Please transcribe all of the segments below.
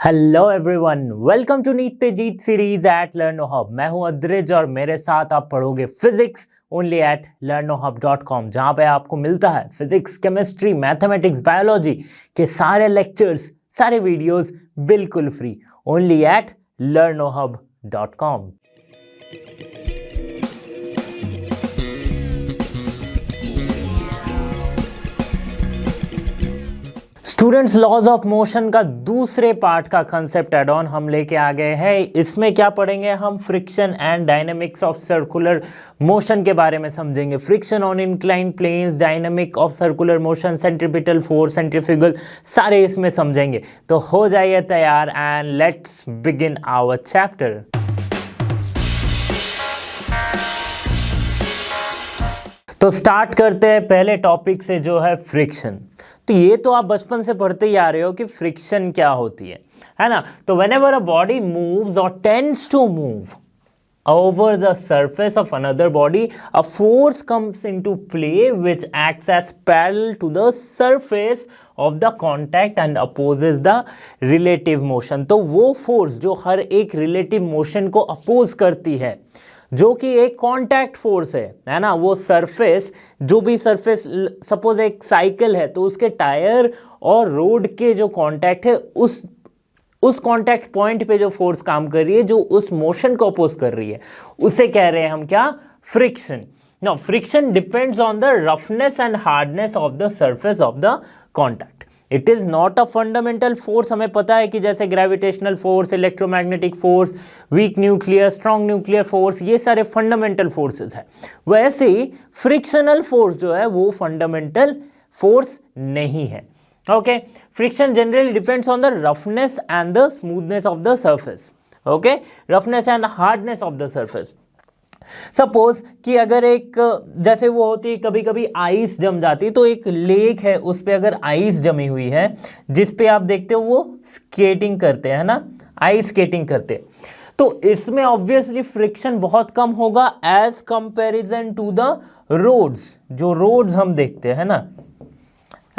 Hello everyone, welcome to NEET पे जीत series at Learno Hub. मैं हूं अद्रिज और मेरे साथ आप पढ़ोगे फिजिक्स ओनली एट learnohub.com, जहां पे आपको मिलता है फिजिक्स, केमिस्ट्री, मैथमेटिक्स, बायोलॉजी के सारे लेक्चर्स, सारे वीडियोस बिल्कुल free, only at learnohub.com। Students, laws of motion का दूसरे पार्ट का कंसेप्ट एड ऑन हम लेके आ गए हैं। इसमें क्या पढ़ेंगे हम? Friction and dynamics of circular motion के बारे में समझेंगे। Friction on inclined planes, dynamic of circular motion, centripetal force, centrifugal, सारे इसमें समझेंगे। तो हो जाइए तैयार and let's begin our chapter. तो स्टार्ट करते हैं पहले टॉपिक से, जो है फ्रिक्शन। तो ये तो आप बचपन से पढ़ते ही आ रहे हो कि फ्रिक्शन क्या होती है ना। तो व्हेनेवर अ बॉडी मूव्स और tends to move over the surface of another body, a force comes into play which acts as parallel to the surface of the contact and opposes the relative motion। तो वो force जो हर एक relative motion को oppose करती है, जो कि एक कांटेक्ट फोर्स है ना। वो सरफेस, जो भी सरफेस, सपोज एक साइकिल है तो उसके टायर और रोड के जो कांटेक्ट है, उस कांटेक्ट पॉइंट पे जो फोर्स काम कर रही है, जो उस मोशन को अपोज कर रही है, उसे कह रहे हैं हम क्या? Friction. Now friction depends on the roughness and hardness of the surface of the contact. It is not a fundamental force. हमें पता है कि जैसे gravitational force, electromagnetic force, weak nuclear, strong nuclear force, ये सारे फंडामेंटल फोर्सेस है। वैसे ही frictional force जो है वो फंडामेंटल फोर्स नहीं है। Okay, friction generally depends on the roughness and the smoothness of the surface. Okay, roughness and hardness of the surface. Suppose कि अगर एक, जैसे वो होती है कभी कभी आइस जम जाती है, तो एक लेक है उस पे अगर आइस जमी हुई है, जिस पे आप देखते हो वो स्केटिंग करते हैं ना, आइस स्केटिंग करते हैं, तो इसमें ऑब्वियसली फ्रिक्शन बहुत कम होगा as comparison to the roads. जो रोड्स हम देखते हैं ना,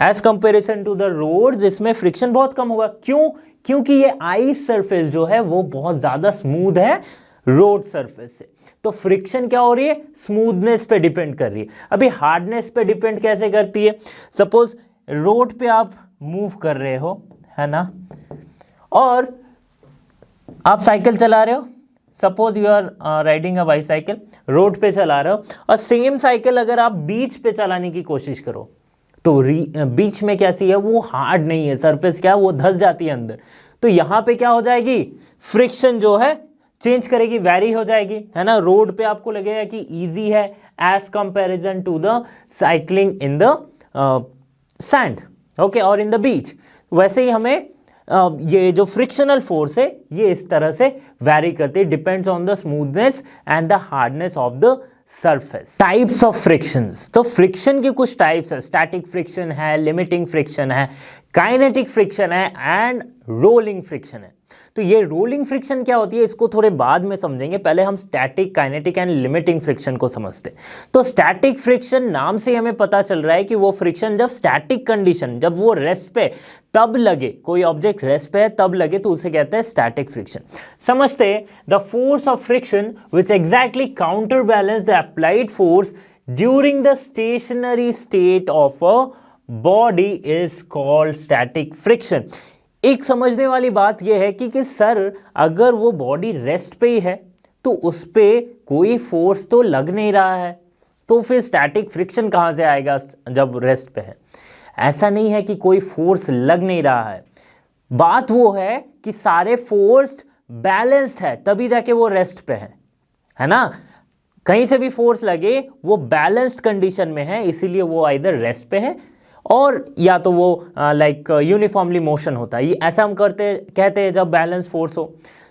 as comparison to the roads, इसमें फ्रिक्शन बहुत कम होगा। क्यों? क्योंकि ये आइस सरफेस जो है वो बहुत ज्यादा स्मूथ है रोड सरफेस से। तो फ्रिक्शन क्या हो रही है? स्मूथनेस पे डिपेंड कर रही है। अभी हार्डनेस पे डिपेंड कैसे करती है? सपोज रोड पे आप मूव कर रहे हो, है ना, और आप साइकिल चला रहे हो। Suppose you are riding a bicycle, road पे चला रहे हो, और सेम साइकिल अगर आप बीच पे चलाने की कोशिश करो तो बीच में कैसी है? वो हार्ड नहीं है, सरफेस क्या है, वो धंस जाती है अंदर। तो यहां पे क्या हो जाएगी? फ्रिक्शन जो है चेंज करेगी, वेरी हो जाएगी, है ना। रोड पे आपको लगेगा कि इजी है as comparison to the cycling in the sand, okay, और इन द बीच। वैसे ही हमें ये जो फ्रिक्शनल फोर्स है ये इस तरह से वेरी करती है, depends on the smoothness and the hardness of the surface. Types of frictions, तो फ्रिक्शन के कुछ टाइप्स है। स्टैटिक फ्रिक्शन है, लिमिटिंग फ्रिक्शन है, काइनेटिक फ्रिक्शन है एंड रोलिंग फ्रिक्शन है। तो ये रोलिंग फ्रिक्शन क्या होती है इसको थोड़े बाद में समझेंगे, पहले हम static, kinetic and limiting friction को समझते हैं। तो स्टैटिक फ्रिक्शन नाम से हमें पता चल रहा है कि वो फ्रिक्शन जब स्टैटिक कंडीशन, जब वो रेस्ट पे तब लगे, कोई ऑब्जेक्ट रेस्ट पे है तब लगे, तो उसे कहते हैं स्टैटिक फ्रिक्शन। समझते हैं, the force of friction which exactly counter balance the applied force during the stationery state of a body is called static friction. एक समझने वाली बात यह है कि सर अगर वो बॉडी रेस्ट पे ही है तो उस पे कोई फोर्स तो लग नहीं रहा है, तो फिर स्टैटिक फ्रिक्शन कहां से आएगा जब रेस्ट पे है? ऐसा नहीं है कि कोई फोर्स लग नहीं रहा है, बात वो है कि सारे फोर्स बैलेंस्ड है तभी जाके वो रेस्ट पे है ना। कहीं से भी फोर्स लगे वो बैलेंस्ड कंडीशन में है, इसीलिए वो आइदर रेस्ट पे है और या तो वो लाइक यूनिफॉर्मली मोशन होता है। ये ऐसा हम कहते हैं जब बैलेंस फोर्स हो।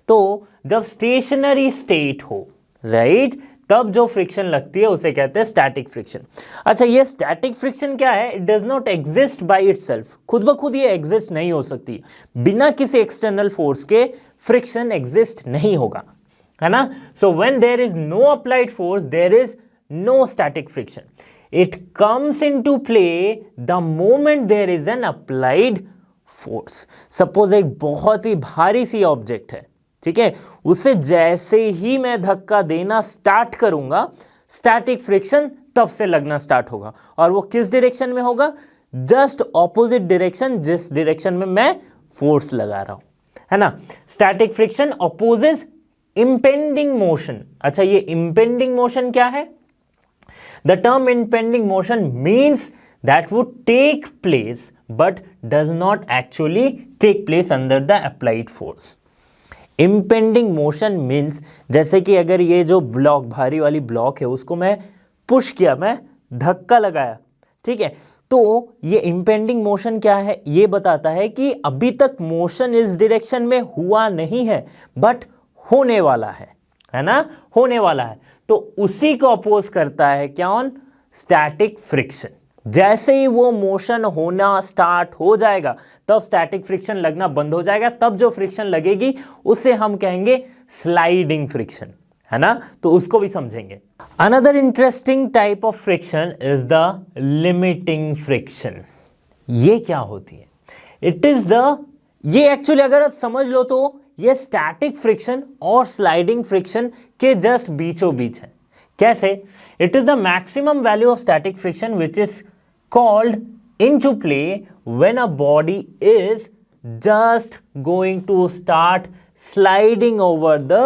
तो जब स्टेशनरी स्टेट हो, राइट, तब जो फ्रिक्शन लगती है उसे कहते हैं स्टैटिक फ्रिक्शन। अच्छा, ये स्टैटिक फ्रिक्शन क्या है? It does not exist by itself, खुद ब खुद ये एग्जिस्ट नहीं हो सकती, बिना किसी एक्सटर्नल फोर्स के फ्रिक्शन एग्जिस्ट नहीं होगा, है ना। So when there is no applied force there is no static friction. It comes into play the moment there is an applied force. Suppose एक बहुत ही भारी सी ऑब्जेक्ट है, ठीक है, उसे जैसे ही मैं धक्का देना स्टार्ट करूंगा, स्टैटिक फ्रिक्शन तब से लगना स्टार्ट होगा। और वो किस डायरेक्शन में होगा? जस्ट ऑपोजिट डायरेक्शन, जिस डायरेक्शन में मैं फोर्स लगा रहा हूं, है ना। Static friction opposes impending motion. अच्छा, ये इंपेंडिंग मोशन क्या है? The term impending motion means that would take place but does not actually take place under the applied force. Impending motion means जैसे कि अगर ये जो ब्लॉक, भारी वाली ब्लॉक है, उसको मैं पुश किया, मैं धक्का लगाया, ठीक है, तो ये इंपेंडिंग मोशन क्या है? ये बताता है कि अभी तक मोशन इस डायरेक्शन में हुआ नहीं है, बट होने वाला है ना, होने वाला है। तो उसी को अपोज करता है क्या? On static friction. जैसे ही वो मोशन होना स्टार्ट हो जाएगा, तब स्टैटिक फ्रिक्शन लगना बंद हो जाएगा। तब जो फ्रिक्शन लगेगी उसे हम कहेंगे स्लाइडिंग फ्रिक्शन, है ना। तो उसको भी समझेंगे। Another interesting type of friction is the limiting friction. ये क्या होती है? इट इज द, ये एक्चुअली अगर आप समझ लो तो ये स्टैटिक फ्रिक्शन और स्लाइडिंग फ्रिक्शन के जस्ट बीचों बीच है। कैसे? It is the maximum value of static friction which is called into play when a body is just going to start sliding over the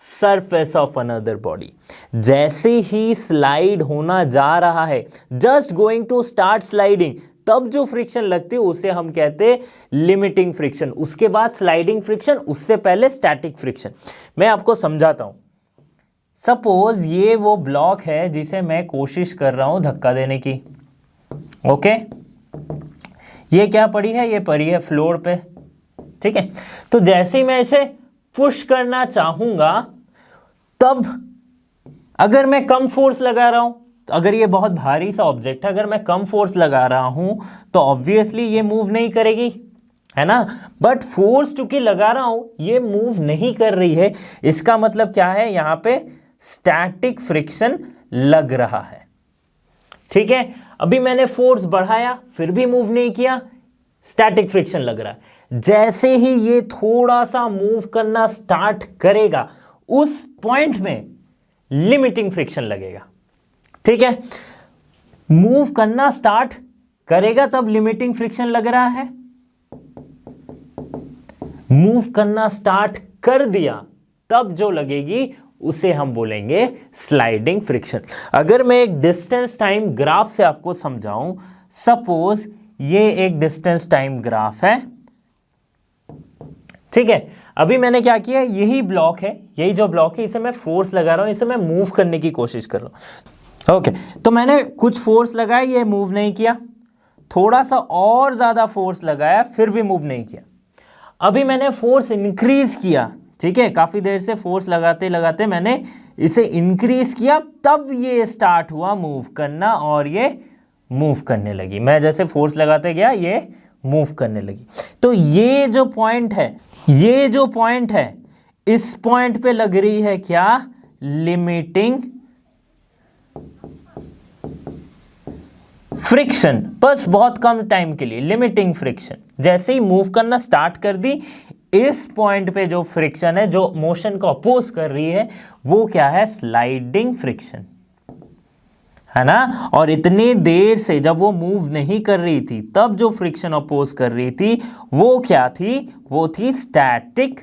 surface of another body। जैसे ही slide होना जा रहा है, just going to start sliding, तब जो friction लगती है उसे हम कहते हैं लिमिटिंग फ्रिक्शन। उसके बाद स्लाइडिंग फ्रिक्शन, उससे पहले स्टैटिक फ्रिक्शन। मैं आपको समझाता हूं। सपोज ये वो ब्लॉक है जिसे मैं कोशिश कर रहा हूं धक्का देने की, ओके ये क्या पड़ी है? ये पड़ी है फ्लोर पे, ठीक है। तो जैसे ही मैं इसे पुश करना चाहूंगा, तब अगर मैं कम फोर्स लगा रहा हूं, तो अगर ये बहुत भारी सा ऑब्जेक्ट है, अगर मैं कम फोर्स लगा रहा हूं तो ऑब्वियसली ये मूव नहीं करेगी, है ना। बट फोर्स चूंकि लगा रहा हूं, ये मूव नहीं कर रही है। इसका मतलब क्या है? यहां पे स्टैटिक फ्रिक्शन लग रहा है, ठीक है। अभी मैंने फोर्स बढ़ाया, फिर भी मूव नहीं किया, स्टैटिक फ्रिक्शन लग रहा है। जैसे ही ये थोड़ा सा मूव करना स्टार्ट करेगा, उस पॉइंट में लिमिटिंग फ्रिक्शन लगेगा, ठीक है। मूव करना स्टार्ट करेगा तब लिमिटिंग फ्रिक्शन लग रहा है, मूव करना स्टार्ट कर दिया तब जो लगेगी उसे हम बोलेंगे स्लाइडिंग फ्रिक्शन। अगर मैं एक डिस्टेंस टाइम ग्राफ से आपको समझाऊं, सपोज ये एक डिस्टेंस टाइम ग्राफ है, ठीक है। अभी मैंने क्या किया? यही ब्लॉक है, यही जो ब्लॉक है, इसे मैं फोर्स लगा रहा हूं, इसे मैं मूव करने की कोशिश कर रहा हूं, ओके। तो मैंने कुछ फोर्स लगाया, ये मूव नहीं किया, थोड़ा सा और ज्यादा फोर्स लगाया, फिर भी मूव नहीं किया। अभी मैंने फोर्स इंक्रीज किया, ठीक है, काफी देर से फोर्स लगाते लगाते मैंने इसे इंक्रीज किया, तब ये स्टार्ट हुआ मूव करना और ये मूव करने लगी। मैं जैसे फोर्स लगाते गया, ये मूव करने लगी। तो ये जो पॉइंट है, ये जो पॉइंट है, इस पॉइंट पे लग रही है क्या? लिमिटिंग फ्रिक्शन, बस बहुत कम टाइम के लिए लिमिटिंग फ्रिक्शन। जैसे ही मूव करना स्टार्ट कर दी, इस पॉइंट पे जो फ्रिक्शन है, जो मोशन को अपोज कर रही है, वो क्या है? स्लाइडिंग फ्रिक्शन, है ना। और इतनी देर से जब वो मूव नहीं कर रही थी, तब जो फ्रिक्शन अपोज कर रही थी वो क्या थी? वो थी स्टैटिक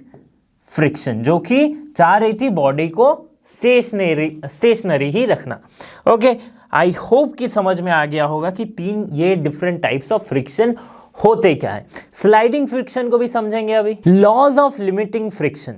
फ्रिक्शन, जो कि चाह रही थी बॉडी को स्टेशनरी ही रखना। ओके, आई होप कि समझ में आ गया होगा कि तीन ये डिफरेंट टाइप्स ऑफ फ्रिक्शन होते क्या है। स्लाइडिंग फ्रिक्शन को भी समझेंगे अभी। Laws of limiting friction.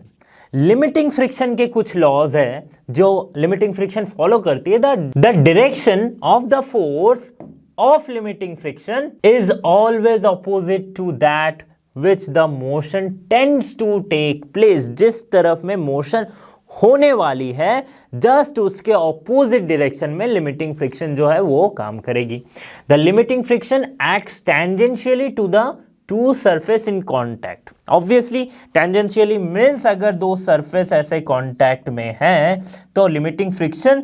Limiting friction के कुछ लॉज है जो लिमिटिंग फ्रिक्शन फॉलो करती है। The direction of the force of limiting friction is always opposite to that which the motion tends to take place. जिस तरफ में मोशन होने वाली है, जस्ट उसके ऑपोजिट डायरेक्शन में लिमिटिंग फ्रिक्शन जो है वो काम करेगी। The limiting friction acts tangentially to the two surface in contact. Obviously tangentially means अगर दो सरफेस ऐसे कॉन्टैक्ट में है तो लिमिटिंग फ्रिक्शन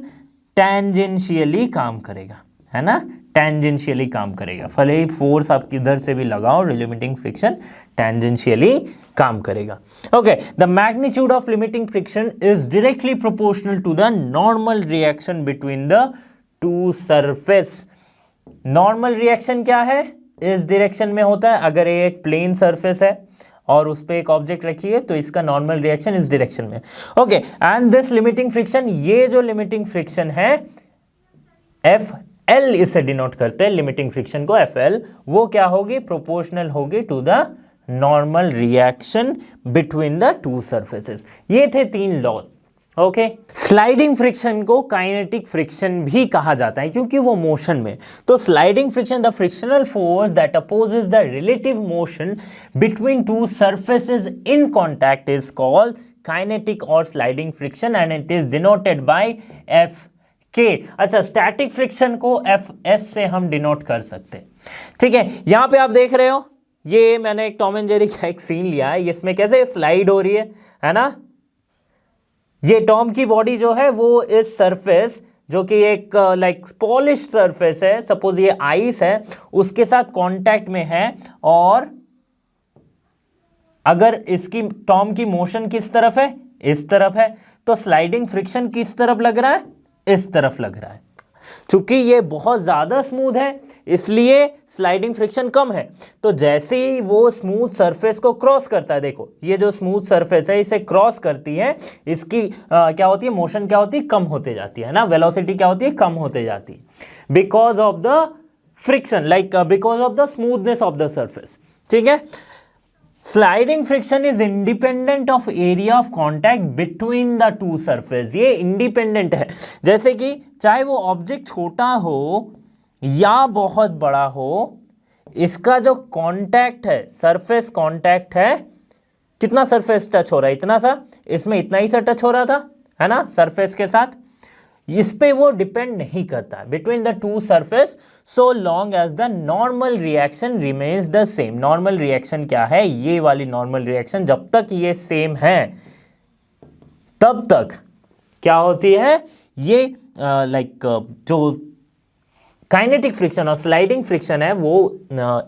टेंजेंशियली काम करेगा, है ना, टेंजेंशियली काम करेगा, भले ही फोर्स आप किधर से भी लगाओ, लिमिटिंग फ्रिक्शन टेंजेंशियली काम करेगा। Okay, the magnitude of limiting friction is directly proportional to the normal reaction between the two surface. Normal reaction क्या है, इस डायरेक्शन में होता है। अगर ये एक प्लेन सरफेस है और उस पर एक ऑब्जेक्ट रखिए तो इसका नॉर्मल रिएक्शन इस डायरेक्शन में। Okay, and this limiting friction, ये जो लिमिटिंग फ्रिक्शन है FL इसे डिनोट करते हैं, लिमिटिंग फ्रिक्शन को FL, वो क्या होगी, प्रोपोर्शनल होगी to the normal reaction between the two surfaces. ये थे 3 लॉ। ओके, स्लाइडिंग फ्रिक्शन को काइनेटिक फ्रिक्शन भी कहा जाता है क्योंकि वो मोशन में। तो sliding friction, the frictional force that opposes the relative motion between two surfaces in contact is called kinetic और sliding friction and it is denoted by FK। अच्छा, स्टैटिक फ्रिक्शन को FS से हम डिनोट कर सकते हैं। ठीक है, यहां पे आप देख रहे हो, ये मैंने एक टॉम एंड जेरी का एक सीन लिया है, इसमें कैसे स्लाइड हो रही है ना। ये टॉम की बॉडी जो है वो इस सरफेस, जो कि एक लाइक पॉलिश सरफेस है, सपोज ये आइस है, उसके साथ कांटेक्ट में है, और अगर इसकी टॉम की मोशन किस तरफ है, इस तरफ है, तो स्लाइडिंग फ्रिक्शन किस तरफ लग रहा है, इस तरफ लग रहा है। चूंकि ये बहुत ज्यादा स्मूथ है इसलिए स्लाइडिंग फ्रिक्शन कम है। तो जैसे ही वो स्मूथ सरफेस को क्रॉस करता है, देखो ये जो स्मूथ सरफेस है इसे क्रॉस करती है, इसकी क्या होती है, मोशन क्या होती है, कम होते जाती है ना, वेलोसिटी क्या होती है, कम होते जाती है, because of the friction, like because of the smoothness of the surface. ठीक है, sliding friction is independent of area of contact between the two surface. ये इंडिपेंडेंट है, जैसे कि चाहे वो ऑब्जेक्ट छोटा हो या बहुत बड़ा हो, इसका जो कांटेक्ट है, सरफेस कांटेक्ट है, कितना सरफेस टच हो रहा है, इतना सा, इसमें इतना ही सा टच हो रहा था, है ना, सरफेस के साथ, इस पे वो डिपेंड नहीं करता between the two surface, so long as the normal reaction remains the same. Normal reaction क्या है, ये वाली नॉर्मल रिएक्शन, जब तक ये सेम है तब तक क्या होती है, ये जो काइनेटिक फ्रिक्शन और स्लाइडिंग फ्रिक्शन है वो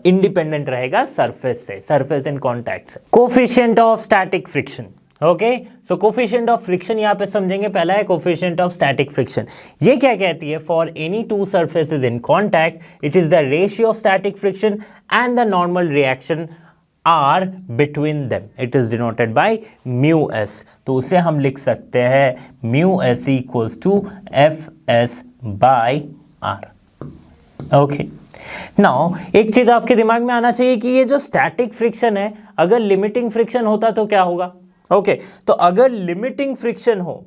इंडिपेंडेंट रहेगा सरफेस से, सरफेस इन कॉन्टैक्ट से। Coefficient of static friction. Okay, so coefficient of friction यहां पे समझेंगे। पहला है कोफिशिएंट ऑफ स्टैटिक फ्रिक्शन। ये क्या कहती है, for any two surfaces in contact it is the ratio of static friction and the normal reaction are between them, it is denoted by μs। तो उसे हम लिख सकते हैं μs equals to FS by R। Okay, now एक चीज आपके दिमाग में आना चाहिए कि ये जो स्टैटिक फ्रिक्शन है, अगर लिमिटिंग फ्रिक्शन होता तो क्या होगा। ओके, तो अगर लिमिटिंग फ्रिक्शन हो,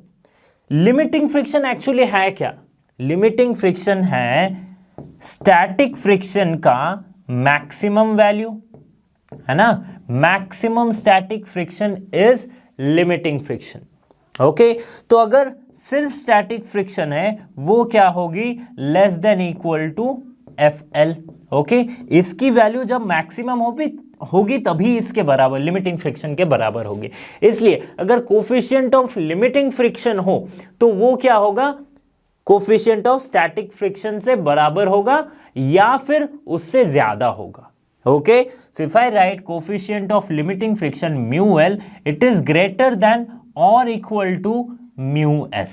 लिमिटिंग फ्रिक्शन एक्चुअली है क्या, लिमिटिंग फ्रिक्शन है स्टैटिक फ्रिक्शन का मैक्सिमम वैल्यू, है ना, maximum static friction is limiting friction. Okay, तो अगर सिर्फ स्टैटिक फ्रिक्शन है वो क्या होगी, less than equal to FL। Okay, इसकी वैल्यू जब मैक्सिमम होगी तभी इसके बराबर, लिमिटिंग फ्रिक्शन के बराबर होगी। इसलिए अगर कोफिशिएंट ऑफ लिमिटिंग फ्रिक्शन हो तो वो क्या होगा, कोफिशिएंट ऑफ स्टैटिक फ्रिक्शन से बराबर होगा या फिर उससे ज्यादा होगा। Okay, so if I write coefficient of limiting friction μL, it is greater than और equal to μs।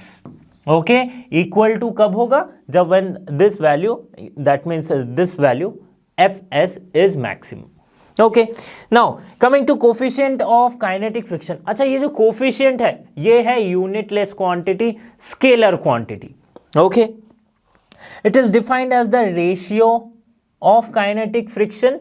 Okay, equal to कब होगा, जब when this value, that means this value FS is maximum. Okay, now coming to coefficient of kinetic friction. अच्छा, ये जो coefficient है ये है unitless quantity, scalar quantity. Okay, it is defined as the ratio of kinetic friction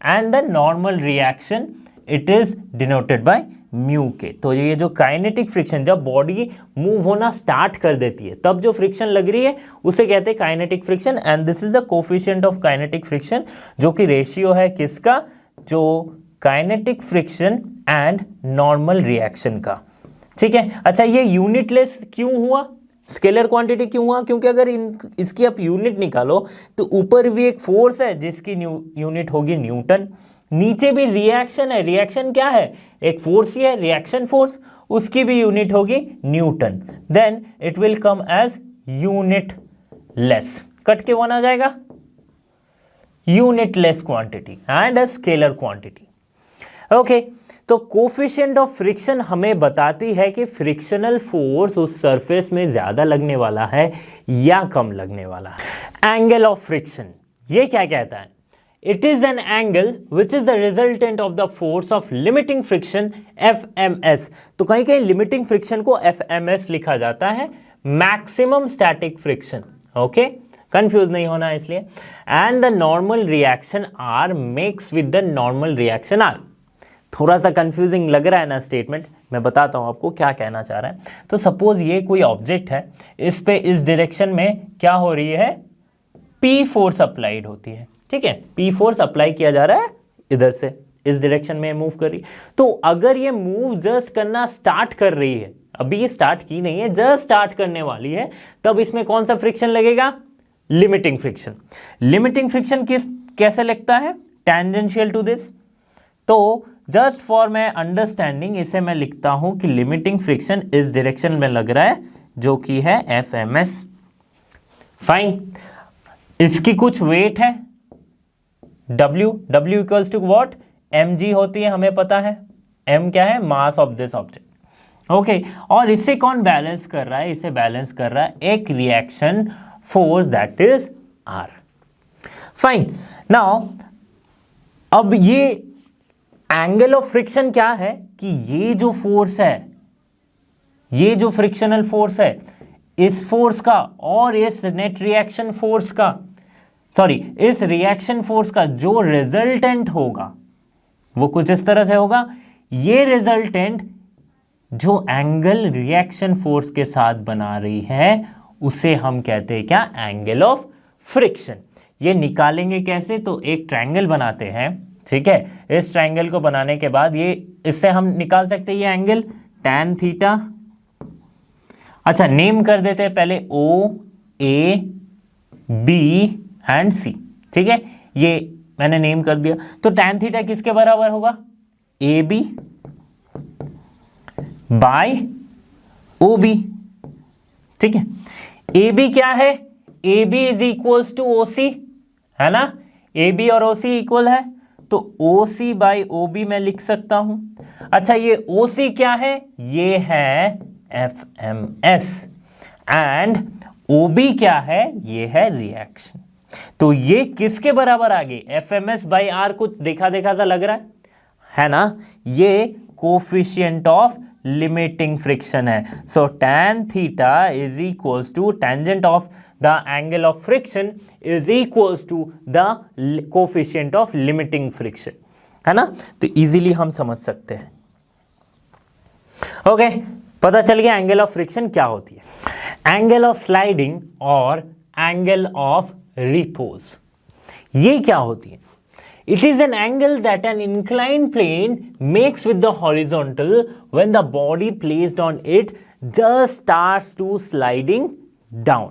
and the normal reaction, it is denoted bye μk। तो ये जो kinetic friction, जब बॉडी मूव होना स्टार्ट कर देती है तब जो फ्रिक्शन लग रही है उसे कहते हैं kinetic friction, and this is the coefficient of kinetic friction, जो कि रेशियो है किसका, जो kinetic friction and normal reaction का। ठीक है, अच्छा ये यूनिटलेस क्यों हुआ, स्केलर क्वांटिटी क्यों हुआ, क्योंकि अगर इसकी आप यूनिट निकालो तो ऊपर भी एक फोर्स है जिसकी यूनिट होगी न्यूटन, नीचे भी रिएक्शन है, रिएक्शन क्या है, एक फोर्स ही है, रिएक्शन फोर्स, उसकी भी यूनिट होगी newton, then it will come as unit less. Cut के वन आ जाएगा, unitless quantity and a scalar quantity. Okay, तो कोफिशिएंट ऑफ फ्रिक्शन हमें बताती है कि फ्रिक्शनल फोर्स उस सरफेस में ज्यादा लगने वाला है या कम लगने वाला है। एंगल ऑफ फ्रिक्शन ये क्या कहता है? It is an angle which is the resultant of the force of limiting friction FMS। तो कहीं कहीं लिमिटिंग फ्रिक्शन को FMS लिखा जाता है, maximum static friction. Okay, confuse नहीं होना इसलिए। And the normal reaction R makes with the normal reaction R। थोड़ा सा कंफ्यूजिंग लग रहा है ना स्टेटमेंट, मैं बताता हूं आपको क्या कहना चाह रहा है। तो सपोज ये कोई ऑब्जेक्ट है, इस पे इस डायरेक्शन में क्या हो रही है, P फोर्स अप्लाइड होती है, ठीक है, P फोर्स अप्लाई किया जा रहा है इधर से, इस डायरेक्शन में मूव कर रही है। तो अगर ये मूव जस्ट करना स्टार्ट कर रही है, अभी ये स्टार्ट की नहीं है, जस्ट स्टार्ट करने वाली है, तब इसमें कौन सा फ्रिक्शन लगेगा? Limiting friction. लिमिटिंग फ्रिक्शन कैसे लगता है? Tangential to this. तो जस्ट फॉर माई अंडरस्टैंडिंग इसे मैं लिखता हूं कि लिमिटिंग फ्रिक्शन इस डायरेक्शन में लग रहा है, जो कि है FMS। फाइन, इसकी कुछ वेट है W equals to what? mg होती है, हमें पता है। m क्या है? Mass of this object. Okay, और इससे कौन बैलेंस कर रहा है? इसे बैलेंस कर रहा है एक reaction force that is R। Fine, now अब ये एंगल ऑफ फ्रिक्शन क्या है कि ये जो फोर्स है, ये जो फ्रिक्शनल फोर्स है, इस फोर्स का और इस नेट रिएक्शन फोर्स का, सॉरी इस रिएक्शन फोर्स का जो रिजल्टेंट होगा वो कुछ इस तरह से होगा। ये रिजल्टेंट जो एंगल रिएक्शन फोर्स के साथ बना रही है उसे हम कहते हैं क्या? Angle of friction. ये निकालेंगे कैसे? तो एक ट्रायंगल बनाते हैं, ठीक है। इस ट्रायंगल को बनाने के बाद ये इससे हम निकाल सकते हैं ये एंगल tan थीटा। अच्छा, नेम कर देते हैं पहले O, A, B and C, ठीक है, ये मैंने नेम कर दिया। तो tan थीटा किसके बराबर होगा? AB बाय OB, ठीक है। AB क्या है? AB is equals to OC, है ना। AB और OC इक्वल है, तो OC बाई OB मैं लिख सकता हूं। अच्छा, ये OC क्या है? ये है FMS एंड OB क्या है? ये है रिएक्शन। तो ये किसके बराबर आ गए? FMS by R। कुछ देखा देखा सा लग रहा है ना। ये कोफिशिएंट ऑफ लिमिटिंग फ्रिक्शन है। So tan theta is equals to tangent of the angle of friction is equals to the coefficient of limiting friction, है ना। तो इजीली हम समझ सकते हैं। ओके, पता चल गया एंगल ऑफ फ्रिक्शन क्या होती है। एंगल ऑफ स्लाइडिंग और एंगल ऑफ रिपोज, ये क्या होती है? It is an angle that an inclined plane makes with the horizontal when the body placed on it just starts to sliding down।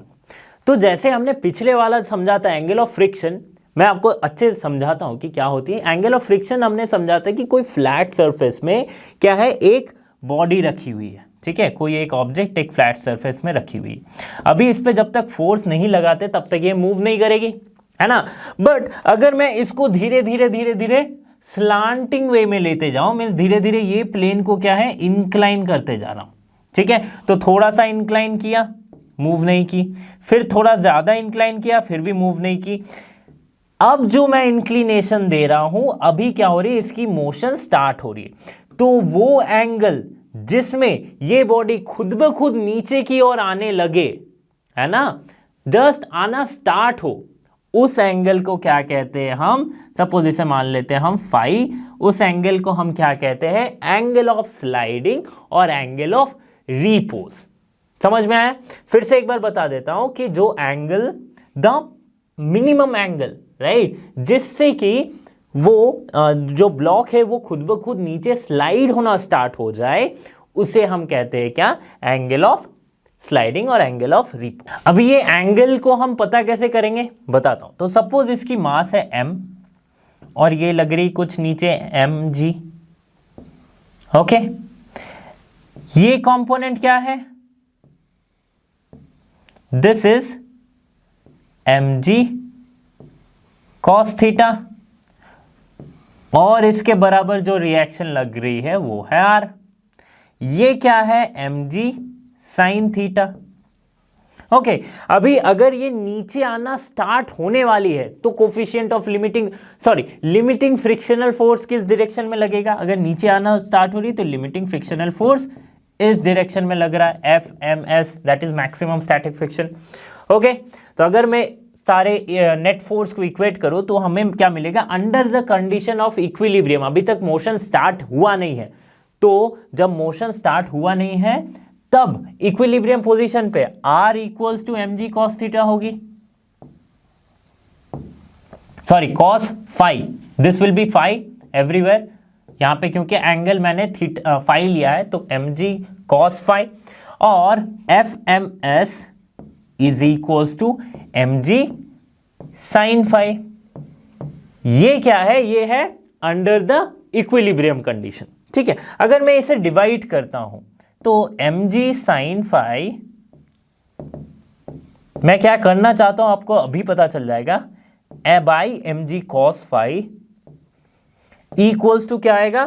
तो जैसे हमने पिछले वाला समझा था एंगल ऑफ फ्रिक्शन, मैं आपको अच्छे से समझाता हूं कि क्या होती है। एंगल ऑफ फ्रिक्शन हमने समझा था कि कोई फ्लैट सरफेस में क्या है, एक बॉडी रखी हुई है, ठीक है, कोई एक ऑब्जेक्ट एक फ्लैट सरफेस में रखी हुई है। अभी इस पे जब तक फोर्स नहीं लगाते तब तक ये मूव नहीं करेगी, है ना। बट अगर मैं इसको धीरे धीरे धीरे धीरे स्लांटिंग वे में लेते जाऊं, मींस धीरे धीरे ये प्लेन को क्या है, इंक्लाइन करते जा रहा हूं, ठीक है। तो थोड़ा सा इंक्लाइन किया, मूव नहीं की, फिर थोड़ा ज्यादा इंक्लाइन किया, फिर भी मूव नहीं की। अब जो मैं इंक्लिनेशन दे रहा हूं, अभी क्या हो रही है, इसकी मोशन स्टार्ट हो रही है। तो वो एंगल जिसमें ये बॉडी खुद ब खुद नीचे की ओर आने लगे, है ना, जस्ट आना स्टार्ट हो, उस एंगल को क्या कहते हैं हम, सपोज इसे मान लेते हैं हम फाई, उस एंगल को हम क्या कहते हैं, एंगल ऑफ स्लाइडिंग और एंगल ऑफ रिपोज। समझ में आया? फिर से एक बार बता देता हूं कि जो angle, the minimum angle, right, जिससे कि वो जो ब्लॉक है वो खुद ब खुद नीचे स्लाइड होना स्टार्ट हो जाए, उसे हम कहते हैं क्या, एंगल ऑफ स्लाइडिंग और एंगल ऑफ रिपो। अभी ये एंगल को हम पता कैसे करेंगे, बताता हूं। तो सपोज इसकी मास है m और ये लग रही कुछ नीचे mg, ओके। ये कंपोनेंट क्या है, this is mg cos theta, और इसके बराबर जो रिएक्शन लग रही है वो है आर। ये क्या है, mg साइन थीटा। ओके अभी अगर ये नीचे आना स्टार्ट होने वाली है तो coefficient of limiting frictional force किस डायरेक्शन में लगेगा? अगर नीचे आना स्टार्ट हो रही तो लिमिटिंग फ्रिक्शनल फोर्स इस डायरेक्शन में लग रहा है, FMS, that is maximum static friction. Okay तो अगर मैं सारे नेट फोर्स को इक्वेट करूं तो हमें क्या मिलेगा, under the condition of equilibrium. अभी तक मोशन स्टार्ट हुआ नहीं है, तो जब मोशन स्टार्ट हुआ नहीं है तब इक्विलिब्रियम पोजीशन पे R equals to mg cos theta होगी, sorry cos phi, this will be phi everywhere. यहां पे क्योंकि एंगल मैंने फाई लिया है तो mg cos फाई, और FMS is equals to mg sin phi. ये क्या है, ये है अंडर द इक्विलिब्रियम कंडीशन। ठीक है, अगर मैं इसे डिवाइड करता हूं तो mg sin फाई, मैं क्या करना चाहता हूं आपको अभी पता चल जाएगा, by mg cos phi equals to क्या आएगा,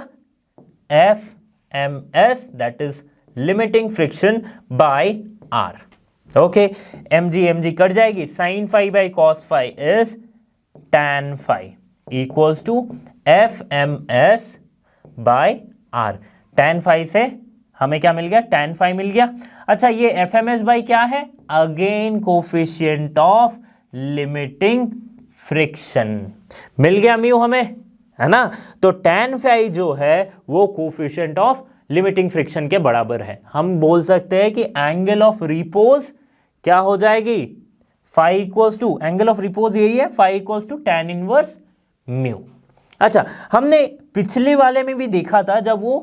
FMS, that is limiting friction by R। Okay mg cut जाएगी, sin phi by cos phi is tan phi equals to FMS by R। tan phi से हमें क्या मिल गया, tan phi मिल गया। अच्छा ये FMS बाई क्या है, again coefficient of limiting friction मिल गया म्यू हमें, है ना। तो tan फाई जो है वो कोफिशिएंट ऑफ लिमिटिंग फ्रिक्शन के बराबर है। हम बोल सकते हैं कि एंगल ऑफ रिपोज क्या हो जाएगी, phi equals to, angle of repose यही है, phi equals to tan inverse mu. अच्छा हमने पिछले वाले में भी देखा था जब वो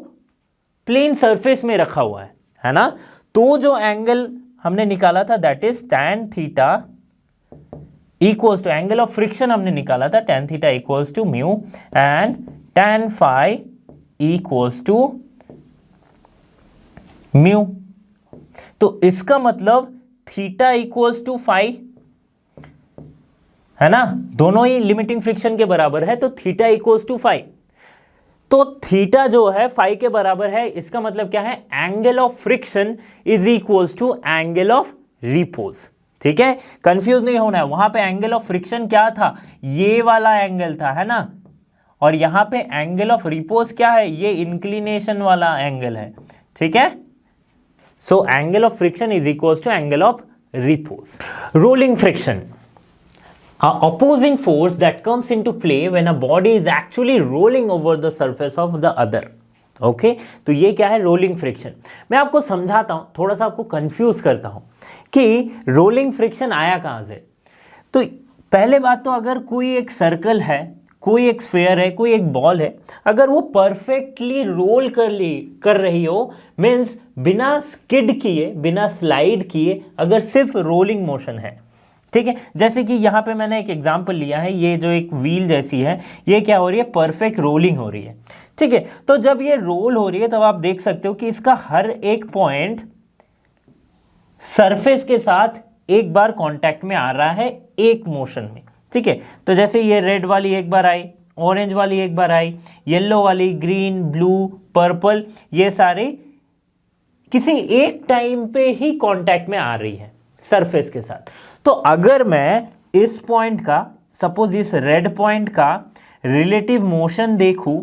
प्लेन सरफेस में रखा हुआ है ना, तो जो एंगल हमने निकाला था that is tan theta equals to, angle of friction हमने निकाला था tan theta equals to mu and tan phi equals to mu. तो इसका मतलब थीटा इक्वल्स टू फाई, है ना, दोनों ही लिमिटिंग फ्रिक्शन के बराबर है, तो थीटा इक्वल्स टू फाई। तो थीटा जो है फाई के बराबर है, इसका मतलब क्या है, angle of friction is equals to angle of repose. ठीक है, कंफ्यूज नहीं होना है, वहां पे एंगल ऑफ फ्रिक्शन क्या था, ये वाला एंगल था, है ना, और यहां पे एंगल ऑफ रिपोज क्या है, ये इंक्लिनेशन वाला एंगल है। ठीक है, so angle of friction is equals to angle of repose. Rolling friction, a opposing force that comes into play when a body is actually rolling over the surface of the other। Okay तो ये क्या है, rolling friction. मैं आपको समझाता हूं, थोड़ा सा आपको कंफ्यूज करता हूं कि रोलिंग फ्रिक्शन आया कहां से। तो पहले बात तो अगर कोई एक सर्कल है, कोई एक स्फीयर है, कोई एक बॉल है, अगर वो परफेक्टली रोल कर रही हो, मीन्स बिना स्किड किए, बिना स्लाइड किए, अगर सिर्फ रोलिंग मोशन है, ठीक है, जैसे कि यहाँ पे मैंने एक एग्जांपल लिया है, ये जो एक व्हील जैसी है, ये क्या हो रही है, परफेक्ट रोलिंग हो रही है। ठीक है, तो जब ये रोल हो रही है तब आप देख सकते हो कि इसका हर एक पॉइंट सरफेस के साथ एक बार कांटेक्ट में आ रहा है एक मोशन में। ठीक है, तो जैसे ये रेड वाली एक बार आई, ऑरेंज वाली एक बार आई, येलो वाली, ग्रीन, ब्लू, पर्पल, ये सारे किसी एक टाइम पे ही कांटेक्ट में आ रही है सरफेस के साथ। तो अगर मैं इस पॉइंट का, सपोज इस रेड पॉइंट का रिलेटिव मोशन देखूं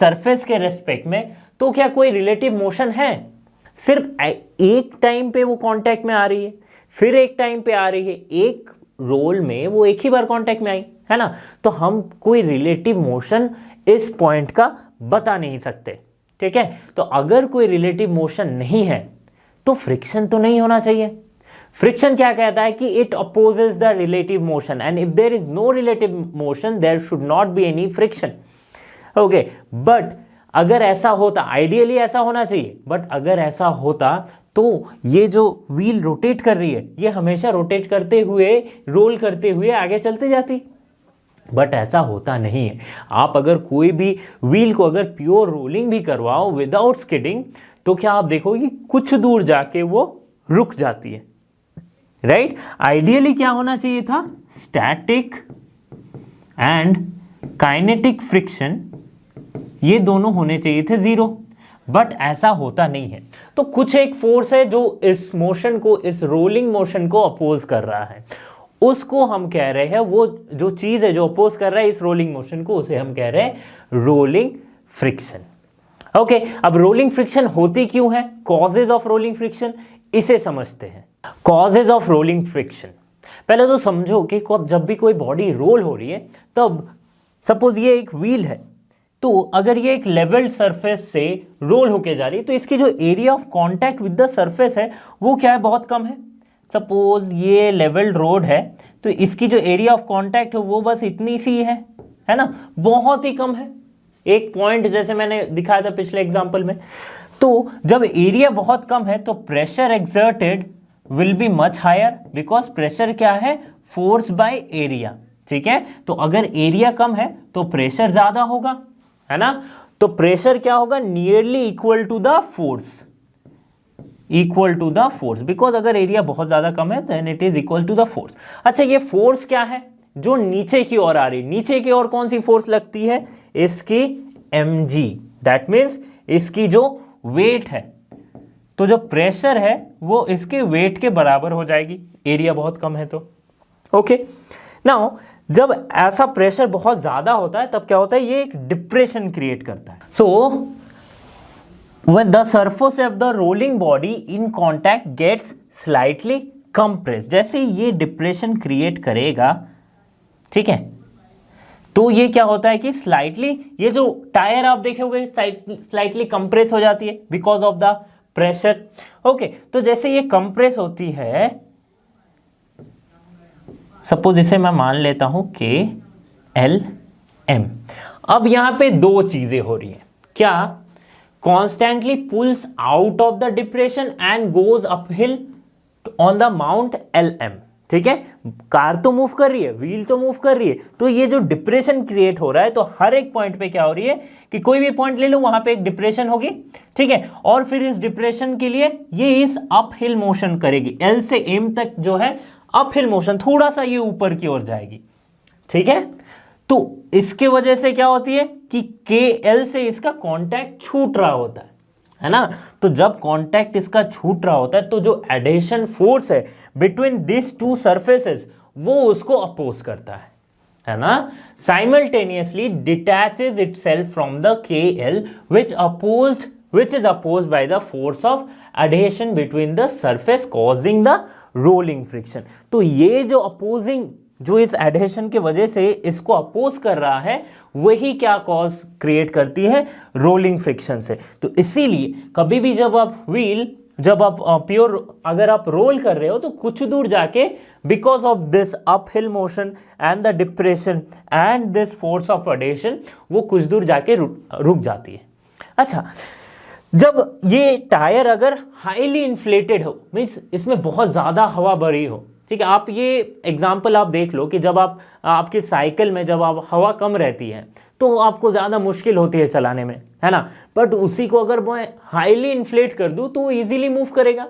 सरफेस के रेस्पेक्ट में, तो क्या कोई रिलेटिव मोशन है? सिर्फ एक टाइम पे वो कांटेक्ट में आ रही है, फिर एक टाइम पे आ रही है, एक रोल में वो एक ही बार कांटेक्ट में आई, है ना। तो हम कोई रिलेटिव मोशन इस पॉइंट का बता नहीं सकते। ठीक है, तो अगर कोई रिलेटिव मोशन नहीं है तो फ्रिक्शन तो नहीं होना चाहिए। फ्रिक्शन क्या कहता है कि it opposes the relative motion, and if there is no relative motion there should not be any friction. Okay, but अगर ऐसा होता, आइडियली ऐसा होना चाहिए, बट अगर ऐसा होता तो ये जो व्हील रोटेट कर रही है, ये हमेशा रोटेट करते हुए, रोल करते हुए आगे चलते जाती, बट ऐसा होता नहीं है। आप अगर कोई भी व्हील को अगर प्योर रोलिंग भी करवाओ विदाउट स्किडिंग, तो क्या आप देखोगे कि कुछ दूर जाके वो रुक जाती है, राइट। आइडियली क्या होना चाहिए था, स्टैटिक एंड काइनेटिक फ्रिक्शन ये दोनों होने चाहिए थे 0, बट ऐसा होता नहीं है। तो कुछ एक फोर्स है जो इस मोशन को, इस रोलिंग मोशन को अपोज कर रहा है, उसको हम कह रहे हैं, वो जो चीज है जो अपोज कर रहा है इस रोलिंग मोशन को, उसे हम कह रहे हैं रोलिंग फ्रिक्शन। ओके, अब रोलिंग फ्रिक्शन होती क्यों है, कॉजेज ऑफ रोलिंग फ्रिक्शन, इसे समझते हैं। कॉजेज ऑफ रोलिंग फ्रिक्शन, पहले तो समझो कि जब भी कोई बॉडी रोल हो रही है, तब सपोज ये एक व्हील है, तो अगर ये एक लेवल्ड सरफेस से रोल होके जा रही है, तो इसकी जो area of contact with the surface है वो क्या है, बहुत कम है। सपोज ये लेवल्ड रोड है, तो इसकी जो एरिया ऑफ कांटेक्ट है वो बस इतनी सी है ना, बहुत ही कम है, एक पॉइंट जैसे मैंने दिखाया था पिछले एग्जांपल में। तो जब एरिया बहुत कम है तो pressure exerted will be much higher, because pressure क्या है, फोर्स बाय एरिया, ठीक है। तो अगर एरिया कम है तो प्रेशर ज्यादा होगा, है ना। तो प्रेशर क्या होगा, nearly equal to the force, equal to the force, because अगर एरिया बहुत ज्यादा कम है then it is equal to the force. अच्छा, ये फोर्स क्या है जो नीचे की ओर आ रही है, नीचे की ओर कौन सी फोर्स लगती है, इसकी mg, दैट मीन्स इसकी जो वेट है, तो जो प्रेशर है वो इसके वेट के बराबर हो जाएगी, एरिया बहुत कम है तो। ओके, नाउ जब ऐसा प्रेशर बहुत ज्यादा होता है तब क्या होता है, ये एक डिप्रेशन क्रिएट करता है। सो when the surface of the rolling body in contact gets slightly compressed, जैसे ये डिप्रेशन क्रिएट करेगा, ठीक है, तो ये क्या होता है कि स्लाइटली, ये जो टायर आप देखोगे स्लाइटली कंप्रेस हो जाती है because of the pressure. Okay, तो जैसे ये कंप्रेस होती है, सपोज इसे मैं मान लेता हूं KLM। अब यहां पे दो चीजें हो रही है, क्या, constantly pulls out of the depression and goes uphill on the mount LM, ठीक है। कार तो मूव कर रही है, व्हील तो मूव कर रही है, तो ये जो डिप्रेशन क्रिएट हो रहा है, तो हर एक पॉइंट पे क्या हो रही है कि कोई भी पॉइंट ले लो वहां पे एक डिप्रेशन होगी, ठीक है, और फिर इस डिप्रेशन के लिए ये इस अप हिल मोशन करेगी, L से M तक जो है अप हिल मोशन, थोड़ा सा ये ऊपर की ओर जाएगी, ठीक है। तो इसके वजह से क्या होती है कि KL से इसका कांटेक्ट छूट रहा होता है ना। तो जब कांटेक्ट इसका छूट रहा होता है तो जो एडेशन फोर्स है बिटवीन दिस टू सरफेसेस वो उसको अपोज करता है ना। Simultaneously detaches itself from the KL which is opposed by the force of adhesion between the surface causing the rolling friction। तो ये जो अपोजिंग, जो इस एडहेशन की वजह से इसको अपोज कर रहा है, वही क्या कॉज क्रिएट करती है, रोलिंग फ्रिक्शन से। तो इसीलिए कभी भी जब आप अगर आप रोल कर रहे हो तो कुछ दूर जाके because of this up hill motion and the depression and this force of adhesion वो कुछ दूर जाके रुक जाती है। अच्छा, जब ये टायर अगर हाईली इन्फ्लेटेड हो, मीन्स इसमें बहुत ज्यादा हवा भरी हो, ठीक है, आप ये एग्जाम्पल आप देख लो कि जब आपकी साइकिल में जब आप हवा कम रहती है तो आपको ज़्यादा मुश्किल होती है चलाने में, है ना। बट उसी को अगर मैं हाईली इन्फ्लेट कर दूं तो वो इजीली मूव करेगा।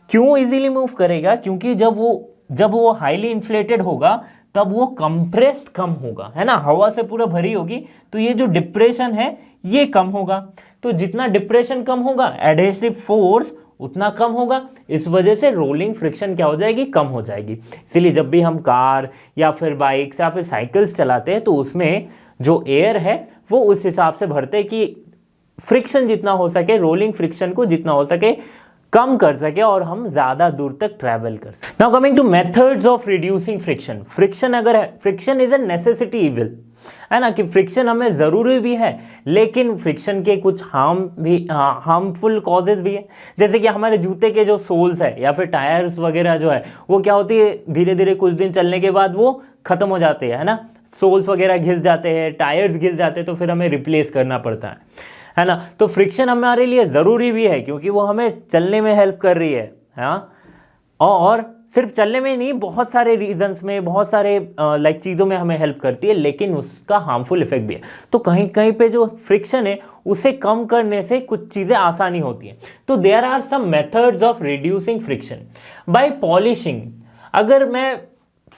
क्यों इजीली मूव करेगा, क्योंकि जब वो हाईली इन्फ्लेटेड होगा तब वो कंप्रेस्ड कम होगा, है ना, हवा से पूरा भरी होगी, तो ये जो डिप्रेशन है ये कम होगा। तो जितना डिप्रेशन कम होगा एडहेसिव फोर्स उतना कम होगा, इस वजह से रोलिंग फ्रिक्शन क्या हो जाएगी, कम हो जाएगी। इसीलिए जब भी हम कार या फिर बाइक्स या फिर साइकिल्स चलाते हैं तो उसमें जो एयर है वो उस हिसाब से भरते हैं कि फ्रिक्शन जितना हो सके, रोलिंग फ्रिक्शन को जितना हो सके कम कर सके और हम ज्यादा दूर तक ट्रैवल कर सके। Now coming two methods of reducing friction. Friction अगर है, friction is a necessity evil, है ना, कि फ्रिक्शन हमें जरूरी भी है, लेकिन फ्रिक्शन के कुछ हार्मफुल कॉजेज भी है। जैसे कि हमारे जूते के जो सोल्स है या फिर टायर्स वगैरह जो है वो क्या होती है, धीरे धीरे कुछ दिन चलने के बाद वो खत्म हो जाते हैं, है ना, सोल्स वगैरह घिस जाते हैं, टायर्स घिस जाते हैं, तो फिर हमें रिप्लेस करना पड़ता है ना। तो फ्रिक्शन हमारे लिए जरूरी भी है क्योंकि वो हमें चलने में हेल्प कर रही है, हाँ, और सिर्फ चलने में नहीं, बहुत सारे रीजंस में, बहुत सारे चीज़ों में हमें हेल्प करती है, लेकिन उसका हार्मफुल इफेक्ट भी है। तो कहीं कहीं पे जो फ्रिक्शन है उसे कम करने से कुछ चीज़ें आसानी होती हैं। तो there are some methods of reducing friction by polishing. अगर मैं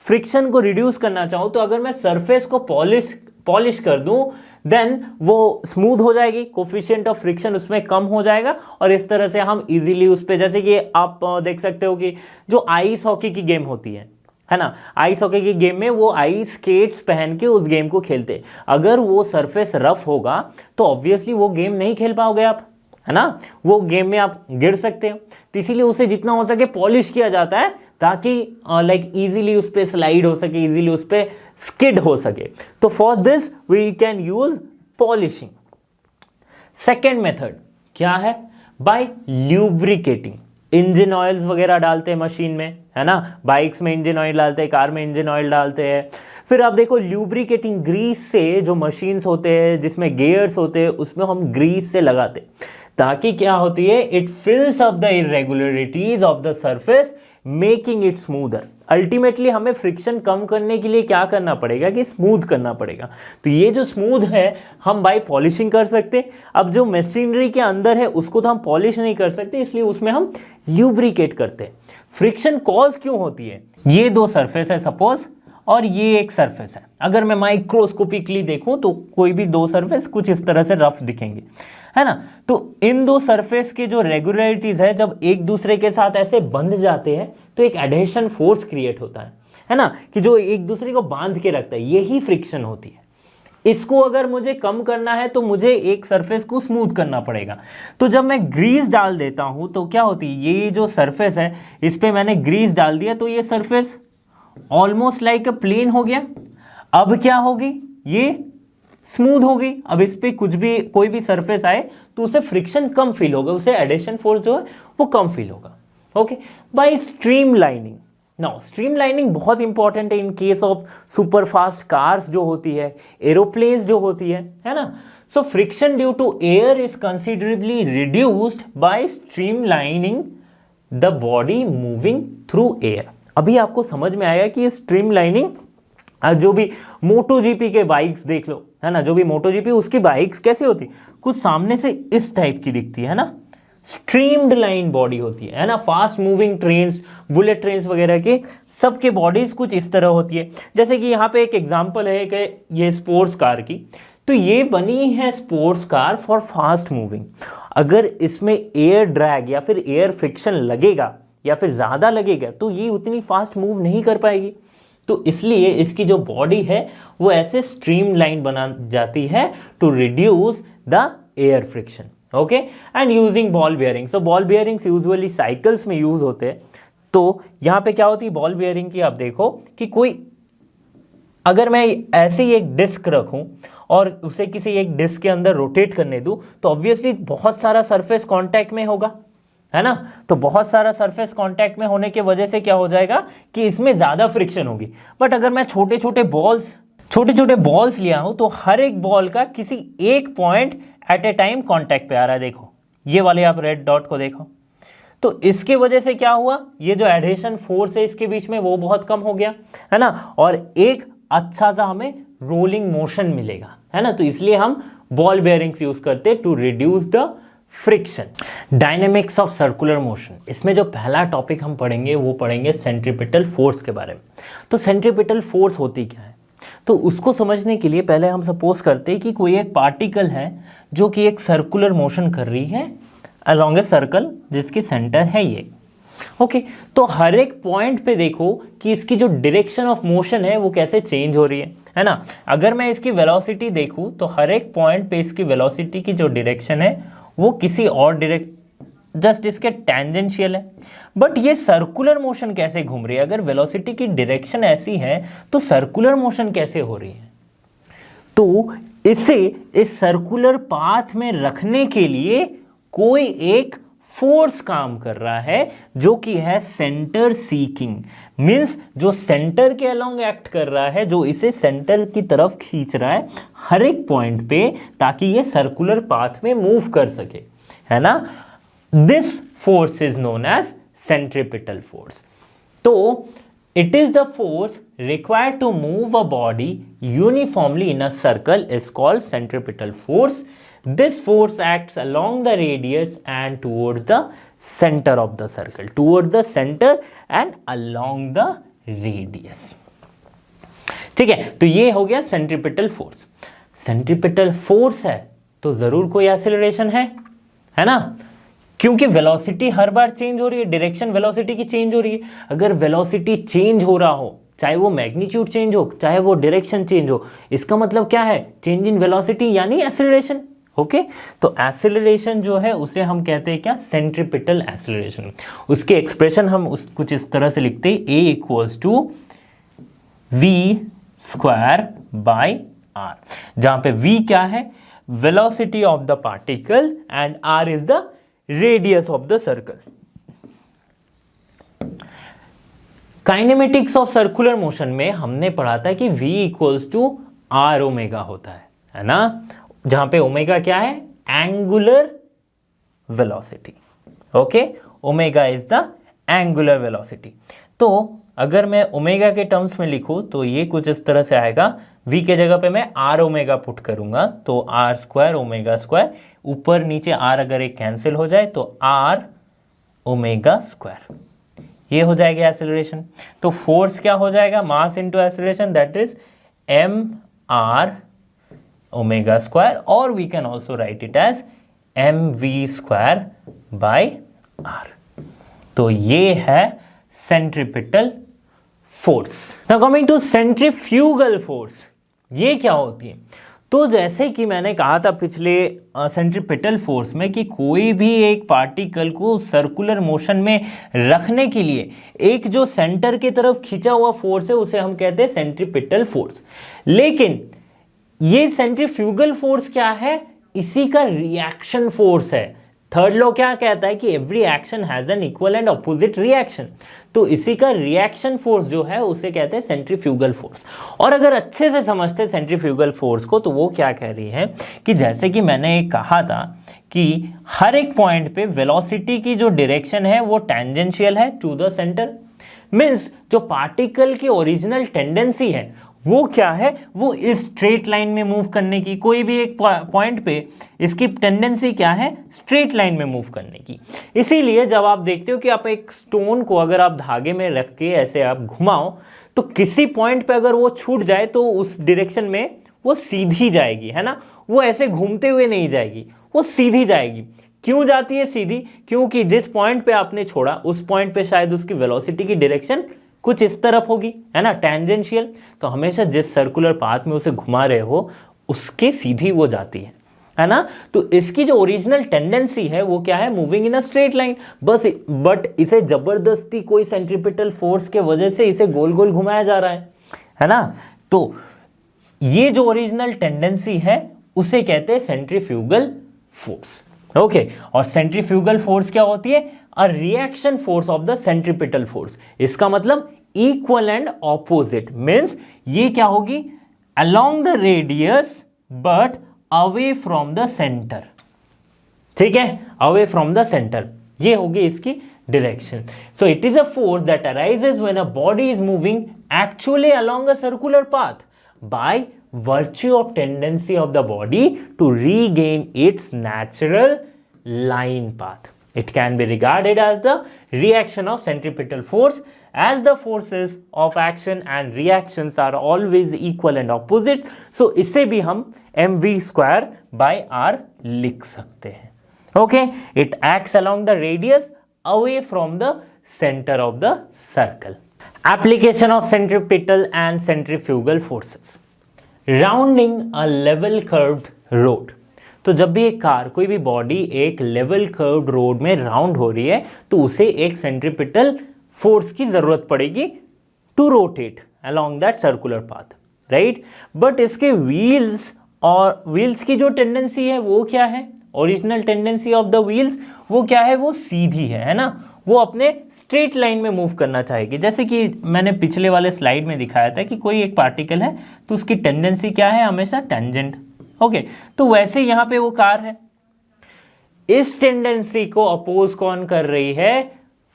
फ्रिक्शन को रिड्यूस करना चाहूँ तो अगर मैं सरफेस को पॉलिश कर दूं देन वो स्मूथ हो जाएगी, कोफिशिएंट ऑफ फ्रिक्शन उसमें कम हो जाएगा और इस तरह से हम इजीली उस पे, जैसे कि आप देख सकते हो कि जो आइस हॉकी की गेम होती है ना, आइस हॉकी की गेम में वो आइस स्केट्स पहन के उस गेम को खेलते हैं। अगर वो सरफेस रफ होगा तो ऑब्वियसली वो गेम नहीं खेल पाओगे आप, है ना, वो गेम में आप गिर सकते हो। तो इसीलिए उसे जितना हो सके पॉलिश किया जाता है ताकि लाइक इजीली उस पर स्लाइड हो सके, इजीली उस पर स्किड हो सके। तो for this we can use polishing. Second method क्या है? Bye lubricating. इंजन ऑयल्स वगैरह डालते हैं मशीन में, है ना, बाइक्स में इंजन ऑयल डालते हैं, कार में इंजन ऑयल डालते हैं। फिर आप देखो ल्यूब्रिकेटिंग ग्रीस से, जो मशीन्स होते हैं जिसमें गियर्स होते हैं उसमें हम ग्रीस से लगाते हैं ताकि क्या होती है, it फिल्स up the irregularities of the surface making it smoother. Ultimately हमें फ्रिक्शन कम करने के लिए क्या करना पड़ेगा कि स्मूथ करना पड़ेगा। तो ये जो स्मूथ है हम बाय पॉलिशिंग कर सकते। अब जो मशीनरी के अंदर है उसको तो हम पॉलिश नहीं कर सकते, इसलिए उसमें हम ल्यूब्रिकेट करते हैं। फ्रिक्शन कॉज क्यों होती है? ये दो सरफेस है सपोज और ये एक सरफेस है। अगर मैं माइक्रोस्कोपिकली देखूं तो कोई भी दो सरफेस कुछ इस तरह से रफ दिखेंगे, है ना। तो इन दो सरफेस के जो रेगुलरिटीज है जब एक दूसरे के साथ ऐसे बंध जाते हैं तो एक एडहेशन फोर्स क्रिएट होता है ना, कि जो एक दूसरे को बांध के रखता है, यही फ्रिक्शन होती है। इसको अगर मुझे कम करना है तो मुझे एक सरफेस को स्मूथ करना पड़ेगा। तो जब मैं ग्रीस डाल देता हूं तो क्या होती है, ये जो सरफेस है इस पे मैंने ग्रीस डाल दिया तो ये surface almost like a plane हो गया। अब क्या होगी, ये स्मूथ हो गई। अब इस पे कुछ भी कोई भी सरफेस आए तो उसे फ्रिक्शन कम फील होगा, उसे एडिशन फोर्स जो है वो कम फील होगा। Okay, by streamlining. Now streamlining बहुत इंपॉर्टेंट है in case of super fast cars जो होती है, एरोप्लेन्स जो होती है ना। So friction due to air is considerably reduced by streamlining the body moving through air. अभी आपको समझ में आया कि ये स्ट्रीमलाइनिंग, जो भी मोटो जीपी के बाइक्स देख लो, है ना, जो भी मोटो जीपी उसकी बाइक्स कैसी होती, कुछ सामने से इस टाइप की दिखती है ना, स्ट्रीम्ड लाइन बॉडी होती है ना। Fast moving trains, bullet trains वगैरह की सबके बॉडीज कुछ इस तरह होती है। जैसे कि यहाँ पे एक एग्जांपल है कि ये स्पोर्ट्स कार की, तो ये बनी है sports car for fast moving. अगर इसमें एयर ड्रैग या फिर एयर फ्रिक्शन लगेगा या फिर ज़्यादा लगेगा तो ये उतनी फास्ट मूव नहीं कर पाएगी। तो इसलिए इसकी जो बॉडी है वो ऐसे स्ट्रीमलाइन बना जाती है to reduce the air friction. Okay, and using ball bearing. So ball bearings usually cycles में यूज होते हैं। तो यहाँ पे क्या होती है बॉल बेयरिंग की, आप देखो कि कोई, अगर मैं ऐसे ही एक डिस्क रखूं और उसे किसी एक डिस्क के अंदर रोटेट करने दूं तो ऑब्वियसली बहुत सारा सरफेस कांटेक्ट में होगा, है ना। तो बहुत सारा सरफेस कांटेक्ट में होने की वजह से क्या हो जाएगा कि इसमें ज्यादा फ्रिक्शन होगी। बट अगर मैं छोटे छोटे बॉल्स लिया हूं तो हर एक बॉल का किसी एक point at a time contact पे आ रहा है। देखो ये वाले आप रेड डॉट को देखो, तो इसके वजह से क्या हुआ, ये जो एडहेशन फोर्स है इसके बीच में वो बहुत कम हो गया, है ना, और एक अच्छा सा हमें रोलिंग मोशन मिलेगा, है ना। तो इसलिए हम बॉल बेयरिंग्स यूज करते हैं to reduce the friction. Dynamics of circular motion, इसमें जो पहला टॉपिक हम पढ़ेंगे वो पढ़ेंगे सेंट्रीपिटल फोर्स के बारे में। तो सेंट्रीपिटल फोर्स होती क्या है, तो उसको समझने के लिए पहले हम सपोज करते हैं कि कोई एक पार्टिकल है जो कि एक सर्कुलर मोशन कर रही है अलोंग ए सर्कल जिसकी सेंटर है ये। ओके, तो हर एक पॉइंट पे देखो कि इसकी जो डायरेक्शन ऑफ मोशन है वो कैसे चेंज हो रही है ना। अगर मैं इसकी वेलोसिटी देखूं तो हर एक पॉइंट पे इसकी वेलोसिटी की जो डायरेक्शन है वो किसी और जस्ट इसके टेंजेंशियल है। बट ये सर्कुलर मोशन कैसे घूम रही है, अगर वेलोसिटी की डायरेक्शन ऐसी है तो सर्कुलर मोशन कैसे हो रही है। तो इसे इस सर्कुलर पाथ में रखने के लिए कोई एक फोर्स काम कर रहा है जो कि है सेंटर सीकिंग, मींस जो सेंटर के अलोंग एक्ट कर रहा है, जो इसे सेंटर की तरफ खींच रहा है हर एक पॉइंट पे ताकि ये सर्कुलर पाथ में मूव कर सके, है ना। This force is known as centripetal force. तो it is the force required to move a body uniformly in a circle is called centripetal force. This force acts along the radius and towards the center of the circle, towards the center and along the radius. ठीक है, तो ये हो गया centripetal force. Centripetal force है तो जरूर कोई एक्सेलरेशन है ना, क्योंकि वेलोसिटी हर बार चेंज हो रही है, डायरेक्शन वेलोसिटी की चेंज हो रही है। अगर वेलोसिटी चेंज हो रहा हो, चाहे वो मैग्नीट्यूड चेंज हो, चाहे वो डायरेक्शन चेंज हो, इसका मतलब क्या है, चेंज इन वेलोसिटी यानी एक्सेलरेशन। ओके, तो एक्सेलरेशन जो है उसे हम कहते हैं क्या, सेंट्रीपिटल एक्सेलरेशन। उसके एक्सप्रेशन हम कुछ इस तरह से लिखते हैं, A equals to v square by r, जहां पे v क्या है, velocity of the particle and r is the radius of the circle. Kinematics of circular motion में हमने पढ़ा था कि v equals to r omega होता है ना, जहां पे ओमेगा क्या है, angular velocity. Okay, omega is the angular velocity. तो अगर मैं ओमेगा के टर्म्स में लिखूं तो ये कुछ इस तरह से आएगा, v के जगह पे मैं आर ओमेगा पुट करूंगा तो आर स्क्वायर ओमेगा स्क्वायर, ऊपर नीचे आर अगर एक कैंसिल हो जाए तो आर ओमेगा स्क्वायर, ये हो जाएगा एक्सेलरेशन। तो फोर्स क्या हो जाएगा, mass into acceleration, that is M R omega square, और we can also write it as M V square by R. तो ये है centripetal force. Now coming to centrifugal force, ये क्या होती है। तो जैसे कि मैंने कहा था पिछले सेंट्रीपिटल फोर्स में कि कोई भी एक पार्टिकल को सर्कुलर मोशन में रखने के लिए एक जो सेंटर की तरफ खींचा हुआ फोर्स है उसे हम कहते हैं सेंट्रीपिटल फोर्स। लेकिन ये सेंट्रीफ्यूगल फोर्स क्या है, इसी का रिएक्शन फोर्स है। थर्ड लॉ क्या कहता है कि every action has an equal and opposite reaction, तो इसी का रिएक्शन फोर्स जो है उसे कहते हैं सेंट्रीफ्यूगल फोर्स। और अगर अच्छे से समझते हैं सेंट्रीफ्यूगल फोर्स को तो वो क्या कह रही है कि जैसे कि मैंने कहा था कि हर एक पॉइंट पे वेलोसिटी की जो डायरेक्शन है वो टेंजेंशियल है टू द सेंटर, मींस जो पार्टिकल की ओरिजिनल टेंडेंसी है वो क्या है, वो इस स्ट्रेट लाइन में मूव करने की। कोई भी एक पॉइंट पे इसकी टेंडेंसी क्या है, स्ट्रेट लाइन में मूव करने की। इसीलिए जब आप देखते हो कि आप एक स्टोन को अगर आप धागे में रख के ऐसे आप घुमाओ तो किसी पॉइंट पे अगर वो छूट जाए तो उस डायरेक्शन में वो सीधी जाएगी, है ना, वो ऐसे घूमते हुए नहीं जाएगी, वो सीधी जाएगी। क्यों जाती है सीधी, क्योंकि जिस पॉइंट पे आपने छोड़ा उस पॉइंट पे शायद उसकी वेलोसिटी की डायरेक्शन कुछ इस तरफ होगी, है ना, टेंजेंशियल। तो हमेशा जिस सर्कुलर पाथ में उसे घुमा रहे हो उसके सीधी वो जाती है ना। तो इसकी जो ओरिजिनल टेंडेंसी है वो क्या है, moving in a straight line, बस। बट इसे जबरदस्ती कोई सेंट्रीपिटल फोर्स के वजह से इसे गोल गोल घुमाया जा रहा है ना। तो ये जो ओरिजिनल टेंडेंसी है उसे कहते हैं सेंट्रीफ्यूगल फोर्स। ओके, और सेंट्रीफ्यूगल फोर्स क्या होती है, a reaction force of the centripetal force. इसका मतलब इक्वल एंड ऑपोजिट, मींस ये क्या होगी, along the radius but away from the centre. ठीक है, अवे फ्रॉम द सेंटर, ये होगी इसकी direction. So it is a force that arises when a body is moving actually along a circular path by virtue of tendency of the body to regain its natural line path. It can be regarded as the reaction of centripetal force, as the forces of action and reactions are always equal and opposite. So इसे भी हम mv square by r लिख सकते हैं। Okay, it acts along the radius away from the center of the circle. Application of centripetal and centrifugal forces. Rounding a level curved road. तो जब भी एक कार, कोई भी बॉडी एक लेवल कर्व्ड रोड में राउंड हो रही है तो उसे एक सेंट्रीपिटल फोर्स की जरूरत पड़ेगी to rotate along that circular path, right. But इसके व्हील्स और व्हील्स की जो टेंडेंसी है वो क्या है, original tendency of the wheels वो क्या है, वो सीधी है ना, वो अपने स्ट्रेट लाइन में मूव करना चाहेगी। जैसे कि मैंने पिछले वाले स्लाइड में दिखाया था कि कोई एक पार्टिकल है तो उसकी टेंडेंसी क्या है, हमेशा टेंजेंट। ओके, तो वैसे यहां पे वो कार है, इस टेंडेंसी को अपोज कौन कर रही है,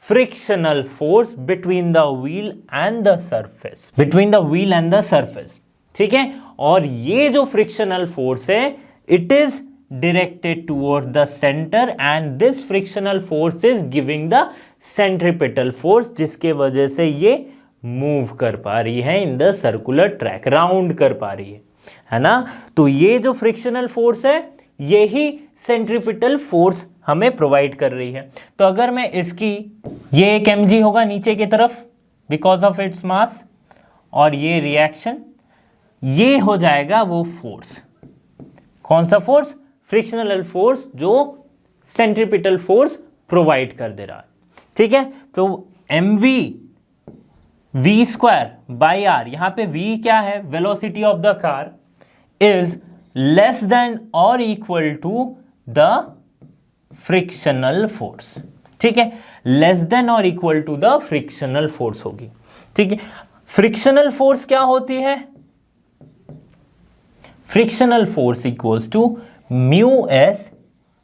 frictional force between the wheel and the surface, between the wheel and the surface. ठीक है, और ये जो फ्रिक्शनल फोर्स है it is directed toward the center and this frictional force is giving the centripetal force, जिसके वजह से ये मूव कर पा रही है in the circular track, round कर पा रही है ना। तो ये जो फ्रिक्शनल फोर्स है यही सेंट्रीपिटल फोर्स हमें प्रोवाइड कर रही है। तो अगर मैं इसकी, ये एक mg होगा नीचे की तरफ बिकॉज ऑफ इट्स मास, और ये रिएक्शन, ये हो जाएगा वो फोर्स। कौन सा फोर्स? फ्रिक्शनल फोर्स जो सेंट्रीपिटल फोर्स प्रोवाइड कर दे रहा है। ठीक है, तो mv v square by R, यहां पे v क्या है? Velocity of the car, is less than और equal to the frictional force. ठीक है, लेस देन और equal to the frictional force होगी। ठीक है, फ्रिक्शनल फोर्स क्या होती है? Frictional force equals to mu S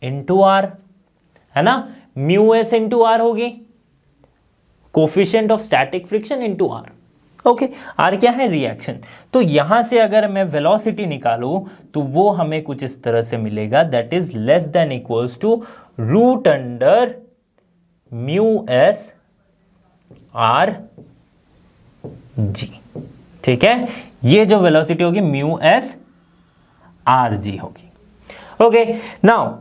into R, है ना। म्यू एस इंटू आर होगी coefficient of static friction into r. Okay, r क्या है? रिएक्शन। तो यहां से अगर मैं वेलोसिटी निकालूं तो वो हमें कुछ इस तरह से मिलेगा, that is less than equals to root under mu S R g. ठीक है, ये जो वेलोसिटी होगी म्यू एस आर जी होगी। ओके, नाउ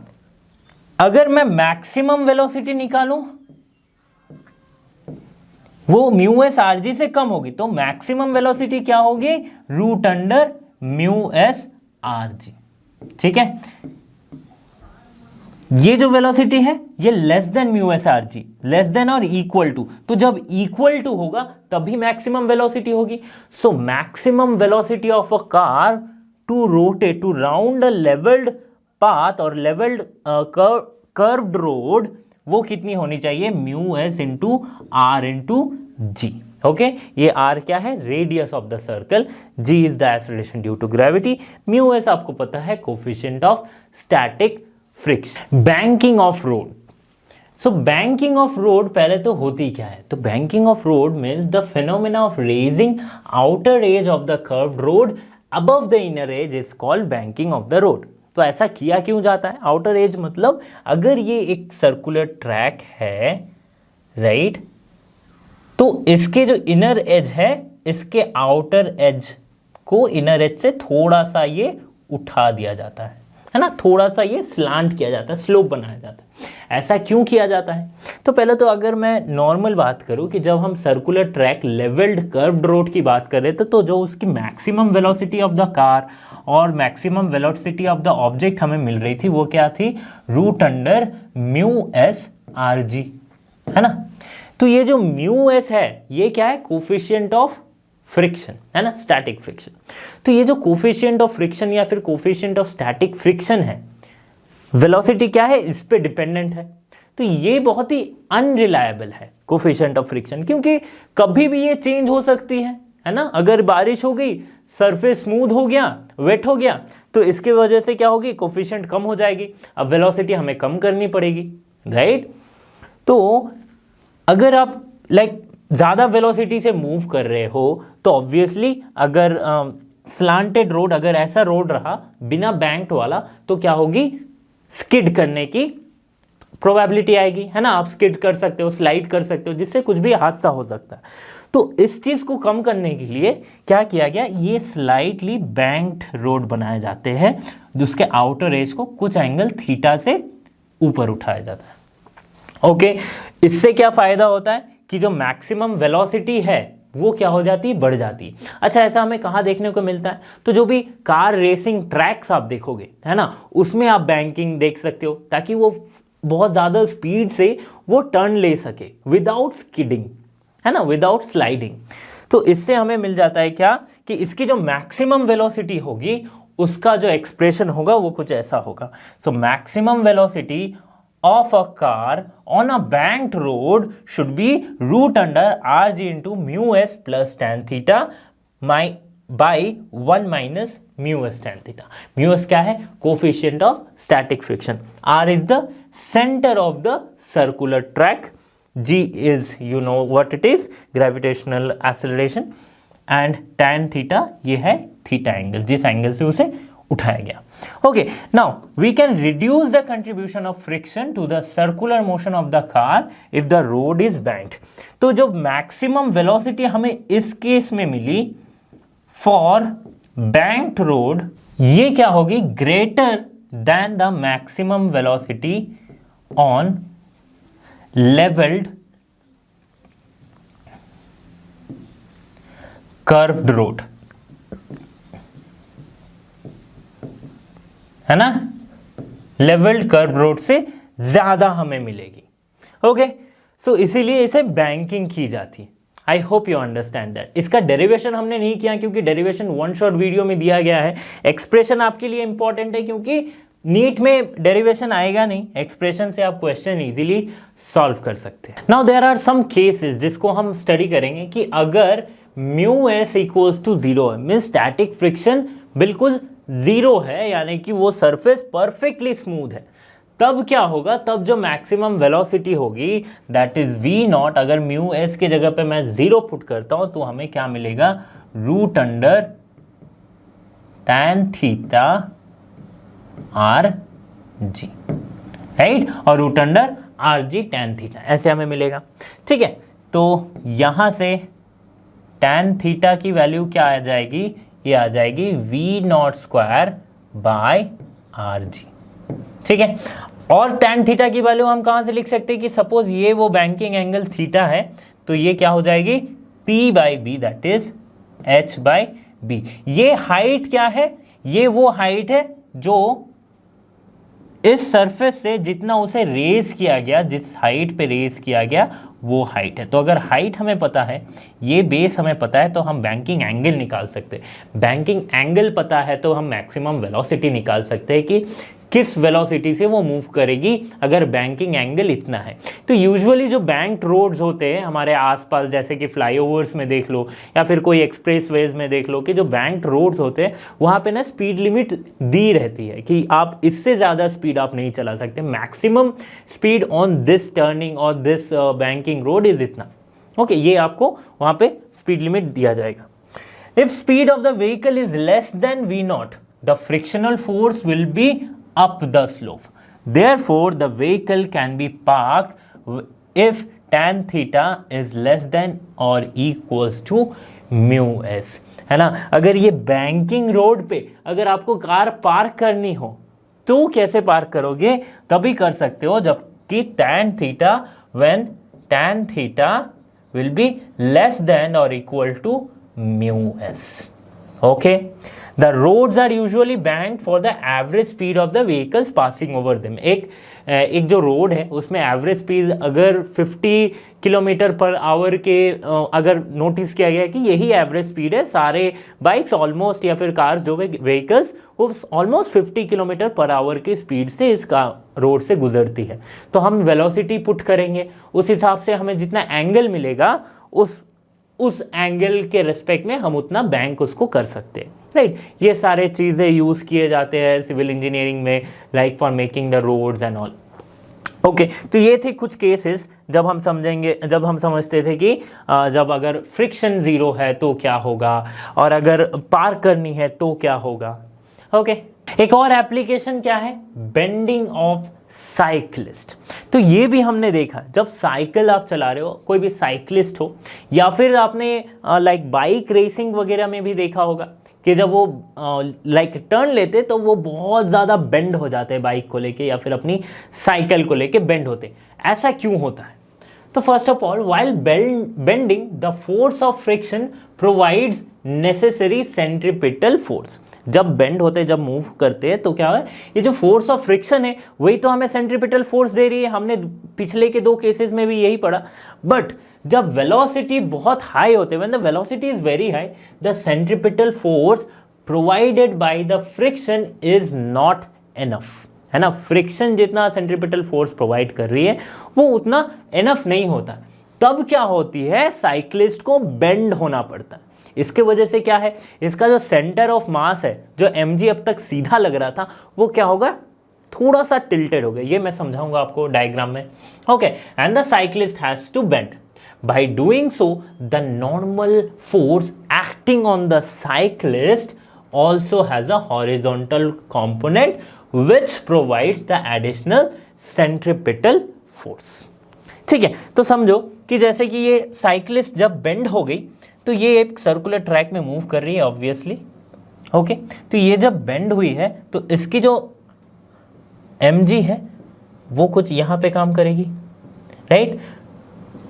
अगर मैं मैक्सिमम वेलोसिटी निकालूं, वो म्यू एस आर जी से कम होगी, तो मैक्सिमम वेलोसिटी क्या होगी? Root under mu S R g. ठीक है, ये जो वेलोसिटी है ये less than mu S R g, less than और इक्वल टू, तो जब इक्वल टू होगा तभी मैक्सिमम वेलोसिटी होगी। So maximum velocity of a car to rotate, to round a levelled path और लेवल्ड कर्व्ड रोड, वो कितनी होनी चाहिए? Mu S into r into g. Okay, ये आर क्या है? Radius of the circle, g is the acceleration due to gravity, mu s आपको पता है coefficient of static friction. Banking of road. So banking of road पहले तो होती क्या है? तो banking of road means the phenomena of raising outer edge of the curved road above the inner edge is called banking of the road. तो ऐसा किया क्यों जाता है? आउटर एज मतलब अगर ये एक सर्कुलर ट्रैक है, राइट, तो इसके जो इनर एज है, इसके आउटर एज को इनर एज से थोड़ा सा ये उठा दिया जाता है ना, थोड़ा सा ये स्लांट किया जाता है, स्लोप बनाया जाता है। ऐसा क्यों किया जाता है? तो पहले तो अगर मैं नॉर्मल बात करूं कि जब हम circular track levelled curved road की बात कर रहे थे, तो जो उसकी maximum velocity of the car और maximum velocity of the object हमें मिल रही थी, वो क्या थी? Root under mu S R G, है ना। तो ये जो म्यू एस है ये क्या है? कोफिशिएंट ऑफ फ्रिक्शन, है ना, स्टैटिक फ्रिक्शन। तो ये जो कोफिशिएंट ऑफ फ्रिक्शन या फिर कोफिशिएंट ऑफ स्टैटिक फ्रिक्शन है, वेलोसिटी क्या है? इस पे डिपेंडेंट है। तो ये बहुत ही अनरिलायबल है कोफिशिएंट ऑफ फ्रिक्शन, क्योंकि कभी भी ये चेंज हो सकती है ना। अगर बारिश हो गई, सरफेस स्मूथ हो गया, वेट हो गया, तो इसके वजह से क्या होगी? कोफिशिएंट कम हो जाएगी, अब वेलोसिटी हमें कम करनी पड़ेगी, राइट। तो अगर आप ज़्यादा वेलोसिटी से मूव कर रहे हो तो ऑब्वियसली अगर स्लांटेड रोड, अगर ऐसा रोड रहा बिना बैंक्ड वाला, तो क्या होगी? स्किड करने की प्रोबेबिलिटी आएगी, है ना। आप स्किड कर सकते हो, स्लाइड कर सकते हो, जिससे कुछ भी हादसा हो सकता है। तो इस चीज़ को कम करने के लिए क्या किया गया? ये स्लाइटली बैंक्ड रोड बनाए जाते हैं, जिसके आउटर एज को कुछ एंगल थीटा से ऊपर उठाया जाता है। ओके, इससे क्या फ़ायदा होता है कि जो मैक्सिमम वेलोसिटी है वो क्या हो जाती है? बढ़ जाती है। अच्छा, ऐसा हमें कहाँ देखने को मिलता है? तो जो भी कार रेसिंग ट्रैक्स आप देखोगे, है ना, उसमें आप बैंकिंग देख सकते हो, ताकि वो बहुत ज़्यादा स्पीड से वो टर्न ले सके विदाउट स्किडिंग, है ना, विदाउट स्लाइडिंग। तो इससे हमें मिल जाता है क्या? कि इसकी जो मैक्सिमम वेलोसिटी होगी उसका जो एक्सप्रेशन होगा वो कुछ ऐसा होगा। सो maximum velocity of a car on a banked road should be root under rg into mu s plus tan theta by 1 minus mu s tan theta. Mu s क्या है? Coefficient of static friction. R is the center of the circular track. G is, you know what it is, gravitational acceleration, and tan theta ये है theta angle, जिस angle से उसे उठाया गया। Okay, now we can reduce the contribution of friction to the circular motion of the car if the road is banked. तो जो maximum velocity हमें इस केस में मिली फॉर banked रोड, ये क्या होगी, greater than the maximum velocity on levelled curved road, है ना, लेवल्ड कर्व रोड से ज्यादा हमें मिलेगी. ओके, सो इसीलिए इसे बैंकिंग की जाती है. I hope you understand that. इसका डेरिवेशन हमने नहीं किया क्योंकि डेरिवेशन वन शॉट वीडियो में दिया गया है. एक्सप्रेशन आपके लिए इंपॉर्टेंट है क्योंकि नीट में डेरिवेशन आएगा नहीं, एक्सप्रेशन से आप क्वेश्चन इजीली सॉल्व कर सकते हैं. Now there are some cases जिसको हम स्टडी करेंगे कि अगर mu s equals to zero है, मीन स्टैटिक फ्रिक्शन बिल्कुल जीरो है, यानी कि वो सरफेस परफेक्टली स्मूथ है, तब क्या होगा, तब जो मैक्सिमम वेलोसिटी होगी दैट इज वी नॉट. अगर म्यू एस के जगह पे मैं जीरो पुट करता हूं तो हमें क्या मिलेगा, root under tan theta R G, right, और root under R G tan theta, ऐसे हमें मिलेगा. ठीक है, तो यहां से टैन थीटा की वैल्यू क्या आ जाएगी, ये आ जाएगी v naught square by r g. ठीक है, और टैन थीटा की वैल्यू हम कहां से लिख सकते हैं कि सपोज ये वो बैंकिंग एंगल थीटा है, तो ये क्या हो जाएगी, P by b, that is H by b. ये हाइट क्या है, ये वो हाइट है जो इस सरफेस से जितना उसे रेज किया गया, जिस हाइट पे रेज किया गया वो हाइट है. तो अगर हाइट हमें पता है, ये बेस हमें पता है, तो हम बैंकिंग एंगल निकाल सकते हैं. बैंकिंग एंगल पता है तो हम मैक्सिमम वेलोसिटी निकाल सकते हैं कि किस वेलोसिटी से वो मूव करेगी अगर बैंकिंग एंगल इतना है. तो यूजुअली जो बैंक्ड रोड्स होते हैं हमारे आसपास, जैसे कि फ्लाईओवर्स में देख लो या फिर कोई एक्सप्रेसवेज में देख लो, कि जो बैंक्ड रोड्स होते हैं वहाँ पे ना स्पीड लिमिट दी रहती है कि आप इससे ज़्यादा स्पीड आप नहीं चला सकते. Maximum speed on this turning और दिस बैंकिंग रोड इज इतना. ओके, ये आपको वहाँ पे स्पीड लिमिट दिया जाएगा. If speed of the vehicle is less than v naught, the frictional force will be up the slope. Therefore, the vehicle can be parked if tan theta is less than or equals to mu s. है ना, अगर ये banking road पे अगर आपको car park करनी हो तो कैसे पार्क करोगे, तभी कर सकते हो जबकि tan theta, when tan theta will be less than or equal to mu s. Okay. The roads are usually banked for the average speed of the vehicles passing over them. एक जो road है उसमें average speed अगर 50 kilometre per hour के अगर notice किया गया कि यही एवरेज स्पीड है, सारे बाइक्स ऑलमोस्ट या फिर कार्स जो व्हीकल्स वो ऑलमोस्ट 50 किलोमीटर पर आवर की स्पीड से इस रोड से गुजरती है, तो हम वेलोसिटी पुट करेंगे, उस हिसाब से हमें जितना एंगल मिलेगा उस एंगल के रेस्पेक्ट में हम उतना बैंक उसको कर सकते हैं. राइट, ये सारे चीज़ें यूज़ किए जाते हैं सिविल इंजीनियरिंग में, like for making the roads and all. Okay, तो ये थे कुछ केसेस जब हम समझते थे कि जब अगर फ्रिक्शन ज़ीरो है तो क्या होगा और अगर पार्क करनी है तो क्या होगा. ओके, एक और एप्लीकेशन क्या है, बेंडिंग ऑफ साइकिलिस्ट. तो ये भी हमने देखा जब साइकिल आप चला रहे हो, कोई भी साइकिलिस्ट हो या फिर आपने लाइक बाइक रेसिंग वगैरह में भी देखा होगा कि जब वो लाइक टर्न लेते तो वो बहुत ज़्यादा बेंड हो जाते हैं बाइक को लेके या फिर अपनी साइकिल को लेके बेंड होते. ऐसा क्यों होता है, तो first of all while bending the force of friction provides necessary centripetal force. जब बेंड होते, जब मूव करते हैं तो क्या है, ये जो फोर्स ऑफ फ्रिक्शन है वही तो हमें सेंट्रीपिटल फोर्स दे रही है. हमने पिछले के दो केसेस में भी यही पढ़ा. बट जब वेलोसिटी बहुत हाई होते हैं, when the velocity is very high, the centripetal force provided by the friction is not enough. है ना, फ्रिक्शन जितना सेंट्रीपिटल फोर्स प्रोवाइड कर रही है वो उतना एनफ नहीं होता. तब क्या होती है, साइक्लिस्ट को बेंड होना पड़ता है. इसके वजह से क्या है, इसका जो सेंटर ऑफ मास है, जो mg अब तक सीधा लग रहा था, वो क्या होगा, थोड़ा सा टिल्टेड हो गया. ये मैं समझाऊंगा आपको डायग्राम में. Okay, and the cyclist has to bend. By doing so, the normal force acting on the cyclist also has a horizontal component which provides the additional centripetal force। ठीक है, तो समझो कि जैसे कि ये साइकिलिस्ट जब बेंड हो गई तो ये एक सर्कुलर ट्रैक में मूव कर रही है ऑब्वियसली, ओके। तो ये जब बेंड हुई है तो इसकी जो mg है वो कुछ यहाँ पे काम करेगी, राइट,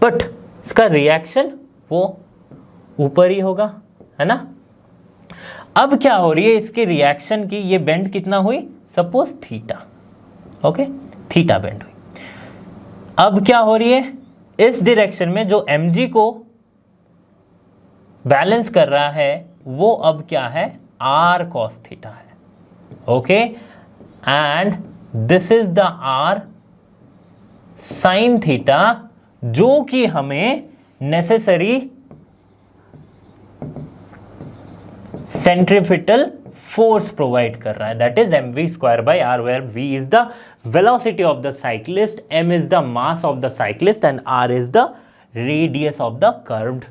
बट इसका रिएक्शन वो ऊपर ही होगा, है ना। अब क्या हो रही है इसके रिएक्शन की, ये बेंड कितना हुई, suppose theta, okay, theta bend हुई। अब क्या हो रही है, इस डायरेक्शन में जो mg को बैलेंस कर रहा है वो अब क्या है, r cos थीटा है, okay, and this is the r sin theta, जो कि हमें नेसेसरी सेंट्रीपिटल फोर्स प्रोवाइड कर रहा है, that is mv square by r, where v is the velocity of the cyclist, m is the mass of the cyclist and r is the radius of the curved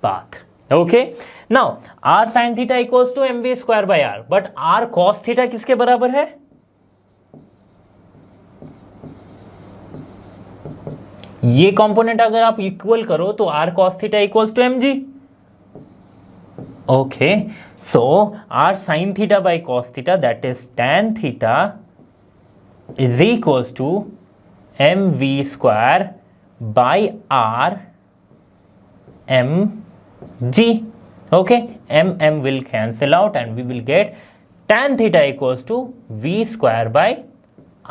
path, okay. Now r sin theta equals to mv square by r, but r cos theta किसके बराबर है, ये component अगर आप equal करो तो r cos theta equals to mg, ओके। So r sin theta by cos theta, that is tan theta is equals to mv square by r mg, okay, m will cancel out and we will get tan theta equals to v square by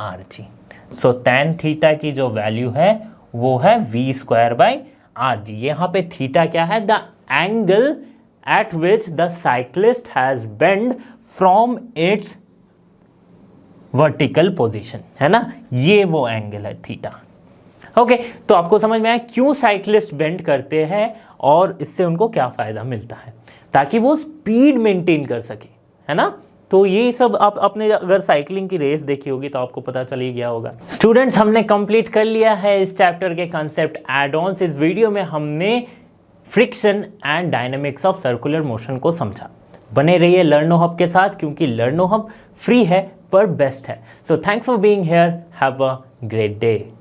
rg। so tan theta की जो value है वो है v square by rg। यहाँ पे theta क्या है, the angle eight which the cyclist has bend from its vertical position, है ना, ये वो एंगल है थीटा, ओके। तो आपको समझ में आया क्यों साइक्लिस्ट बेंड करते हैं और इससे उनको क्या फायदा मिलता है, ताकि वो स्पीड मेंटेन कर सके, है ना। तो ये सब आप अपने अगर साइकिलिंग की रेस देखी होगी तो आपको पता चल ही गया होगा। स्टूडेंट्स, हमने कंप्लीट कर लिया है इस चैप्टर के कॉन्सेप्ट एड ऑन्स। इस वीडियो में हमने friction and dynamics of circular motion को समझा। बने रहिए लर्नो हब के साथ, क्योंकि लर्नो हब फ्री है पर बेस्ट है। So thanks for being here, have a great day.